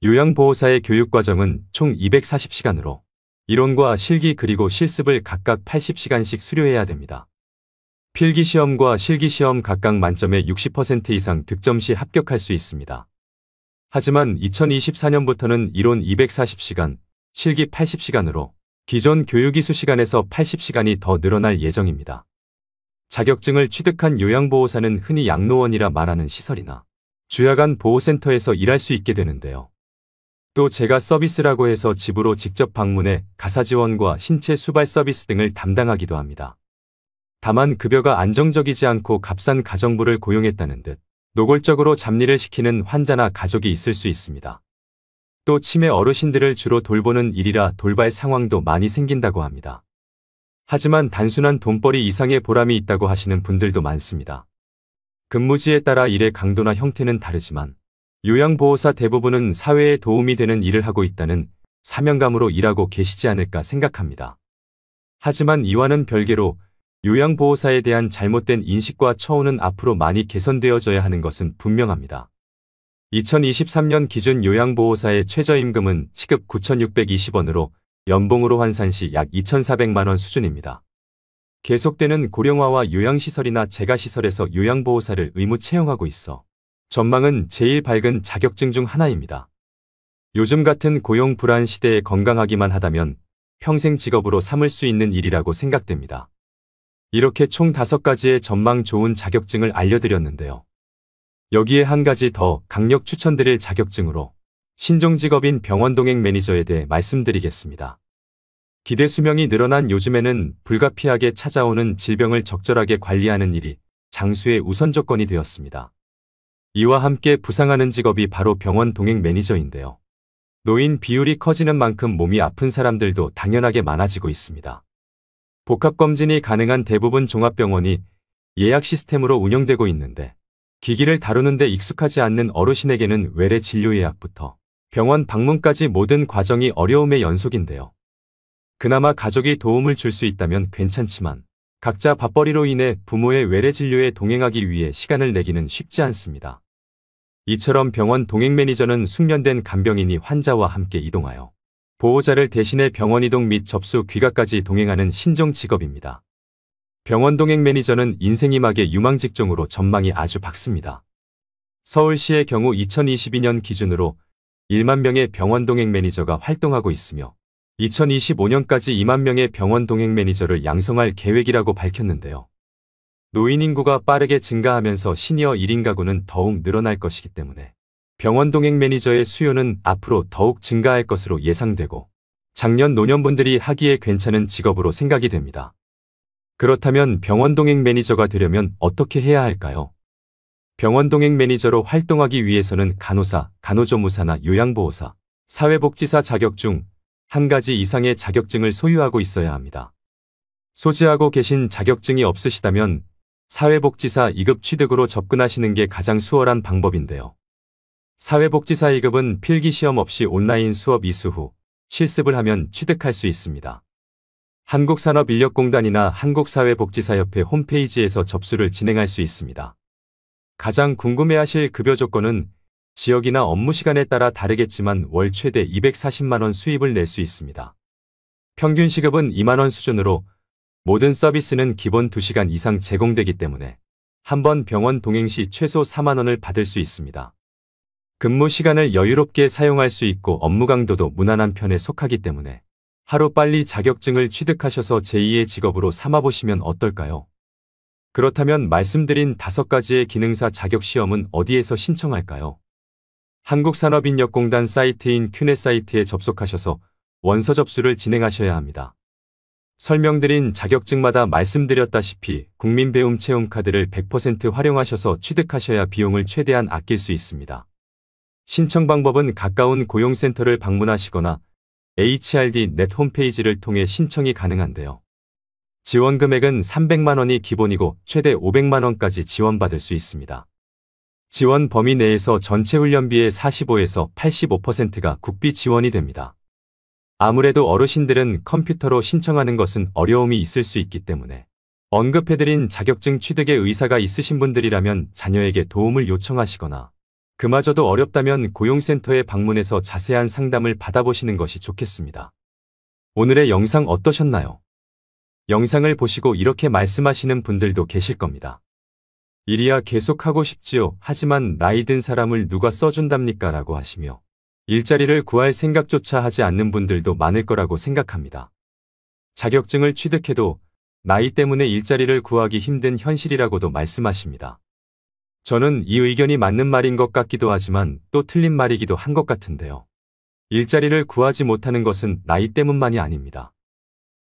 요양보호사의 교육과정은 총 240시간으로 이론과 실기 그리고 실습을 각각 80시간씩 수료해야 됩니다. 필기시험과 실기시험 각각 만점에 60% 이상 득점 시 합격할 수 있습니다. 하지만 2024년부터는 이론 240시간, 실기 80시간으로 기존 교육이수 시간에서 80시간이 더 늘어날 예정입니다. 자격증을 취득한 요양보호사는 흔히 양로원이라 말하는 시설이나 주야간 보호센터에서 일할 수 있게 되는데요. 또 제가 서비스라고 해서 집으로 직접 방문해 가사지원과 신체 수발 서비스 등을 담당하기도 합니다. 다만 급여가 안정적이지 않고 값싼 가정부를 고용했다는 듯 노골적으로 잡일을 시키는 환자나 가족이 있을 수 있습니다. 또 치매 어르신들을 주로 돌보는 일이라 돌발 상황도 많이 생긴다고 합니다. 하지만 단순한 돈벌이 이상의 보람이 있다고 하시는 분들도 많습니다. 근무지에 따라 일의 강도나 형태는 다르지만 요양보호사 대부분은 사회에 도움이 되는 일을 하고 있다는 사명감으로 일하고 계시지 않을까 생각합니다. 하지만 이와는 별개로 요양보호사에 대한 잘못된 인식과 처우는 앞으로 많이 개선되어져야 하는 것은 분명합니다. 2023년 기준 요양보호사의 최저임금은 시급 9,620원으로 연봉으로 환산 시 약 2,400만 원 수준입니다. 계속되는 고령화와 요양시설이나 재가시설에서 요양보호사를 의무 채용하고 있어 전망은 제일 밝은 자격증 중 하나입니다. 요즘 같은 고용 불안 시대에 건강하기만 하다면 평생 직업으로 삼을 수 있는 일이라고 생각됩니다. 이렇게 총 5가지의 전망 좋은 자격증을 알려드렸는데요. 여기에 한 가지 더 강력 추천드릴 자격증으로 신종직업인 병원동행 매니저에 대해 말씀드리겠습니다. 기대 수명이 늘어난 요즘에는 불가피하게 찾아오는 질병을 적절하게 관리하는 일이 장수의 우선 조건이 되었습니다. 이와 함께 부상하는 직업이 바로 병원 동행 매니저인데요. 노인 비율이 커지는 만큼 몸이 아픈 사람들도 당연하게 많아지고 있습니다. 복합검진이 가능한 대부분 종합병원이 예약 시스템으로 운영되고 있는데 기기를 다루는 데 익숙하지 않는 어르신에게는 외래 진료 예약부터 병원 방문까지 모든 과정이 어려움의 연속인데요. 그나마 가족이 도움을 줄 수 있다면 괜찮지만 각자 밥벌이로 인해 부모의 외래 진료에 동행하기 위해 시간을 내기는 쉽지 않습니다. 이처럼 병원 동행 매니저는 숙련된 간병인이 환자와 함께 이동하여 보호자를 대신해 병원 이동 및 접수 귀가까지 동행하는 신종 직업입니다. 병원 동행 매니저는 인생이막의 유망 직종으로 전망이 아주 밝습니다. 서울시의 경우 2022년 기준으로 1만 명의 병원 동행 매니저가 활동하고 있으며 2025년까지 2만 명의 병원 동행 매니저를 양성할 계획이라고 밝혔는데요. 노인 인구가 빠르게 증가하면서 시니어 1인 가구는 더욱 늘어날 것이기 때문에 병원 동행 매니저의 수요는 앞으로 더욱 증가할 것으로 예상되고 장년 노년분들이 하기에 괜찮은 직업으로 생각이 됩니다. 그렇다면 병원 동행 매니저가 되려면 어떻게 해야 할까요? 병원 동행 매니저로 활동하기 위해서는 간호사, 간호조무사나 요양보호사, 사회복지사 자격 중 한 가지 이상의 자격증을 소유하고 있어야 합니다. 소지하고 계신 자격증이 없으시다면 사회복지사 2급 취득으로 접근하시는 게 가장 수월한 방법인데요. 사회복지사 2급은 필기시험 없이 온라인 수업 이수 후 실습을 하면 취득할 수 있습니다. 한국산업인력공단이나 한국사회복지사협회 홈페이지에서 접수를 진행할 수 있습니다. 가장 궁금해하실 급여 조건은 지역이나 업무 시간에 따라 다르겠지만 월 최대 240만 원 수입을 낼 수 있습니다. 평균 시급은 2만 원 수준으로 모든 서비스는 기본 2시간 이상 제공되기 때문에 한 번 병원 동행 시 최소 4만 원을 받을 수 있습니다. 근무 시간을 여유롭게 사용할 수 있고 업무 강도도 무난한 편에 속하기 때문에 하루빨리 자격증을 취득하셔서 제2의 직업으로 삼아보시면 어떨까요? 그렇다면 말씀드린 5가지의 기능사 자격시험은 어디에서 신청할까요? 한국산업인력공단 사이트인 큐넷 사이트에 접속하셔서 원서 접수를 진행하셔야 합니다. 설명드린 자격증마다 말씀드렸다시피 국민배움 체험카드를 100% 활용하셔서 취득하셔야 비용을 최대한 아낄 수 있습니다. 신청 방법은 가까운 고용센터를 방문하시거나 HRD.net 홈페이지를 통해 신청이 가능한데요. 지원 금액은 300만 원이 기본이고 최대 500만 원까지 지원받을 수 있습니다. 지원 범위 내에서 전체 훈련비의 45에서 85%가 국비 지원이 됩니다. 아무래도 어르신들은 컴퓨터로 신청하는 것은 어려움이 있을 수 있기 때문에 언급해드린 자격증 취득에 의사가 있으신 분들이라면 자녀에게 도움을 요청하시거나 그마저도 어렵다면 고용센터에 방문해서 자세한 상담을 받아보시는 것이 좋겠습니다. 오늘의 영상 어떠셨나요? 영상을 보시고 이렇게 말씀하시는 분들도 계실 겁니다. 일이야 계속 하고 싶지요. 하지만 나이 든 사람을 누가 써준답니까? 라고 하시며 일자리를 구할 생각조차 하지 않는 분들도 많을 거라고 생각합니다. 자격증을 취득해도 나이 때문에 일자리를 구하기 힘든 현실이라고도 말씀하십니다. 저는 이 의견이 맞는 말인 것 같기도 하지만 또 틀린 말이기도 한 것 같은데요. 일자리를 구하지 못하는 것은 나이 때문만이 아닙니다.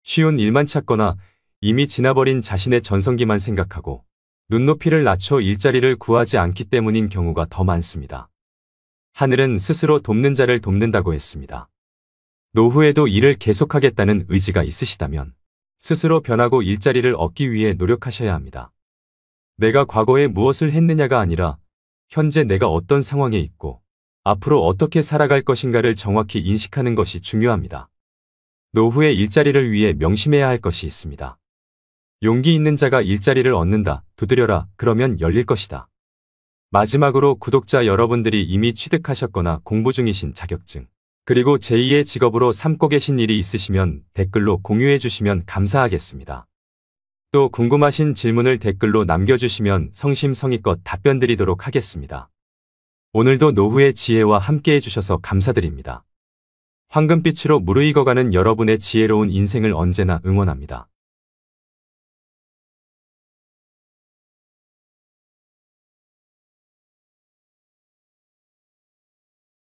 쉬운 일만 찾거나 이미 지나버린 자신의 전성기만 생각하고 눈높이를 낮춰 일자리를 구하지 않기 때문인 경우가 더 많습니다. 하늘은 스스로 돕는 자를 돕는다고 했습니다. 노후에도 일을 계속하겠다는 의지가 있으시다면 스스로 변하고 일자리를 얻기 위해 노력하셔야 합니다. 내가 과거에 무엇을 했느냐가 아니라 현재 내가 어떤 상황에 있고 앞으로 어떻게 살아갈 것인가를 정확히 인식하는 것이 중요합니다. 노후의 일자리를 위해 명심해야 할 것이 있습니다. 용기 있는 자가 일자리를 얻는다. 두드려라. 그러면 열릴 것이다. 마지막으로 구독자 여러분들이 이미 취득하셨거나 공부 중이신 자격증, 그리고 제2의 직업으로 삼고 계신 일이 있으시면 댓글로 공유해 주시면 감사하겠습니다. 또 궁금하신 질문을 댓글로 남겨주시면 성심성의껏 답변 드리도록 하겠습니다. 오늘도 노후의 지혜와 함께 해주셔서 감사드립니다. 황금빛으로 무르익어가는 여러분의 지혜로운 인생을 언제나 응원합니다.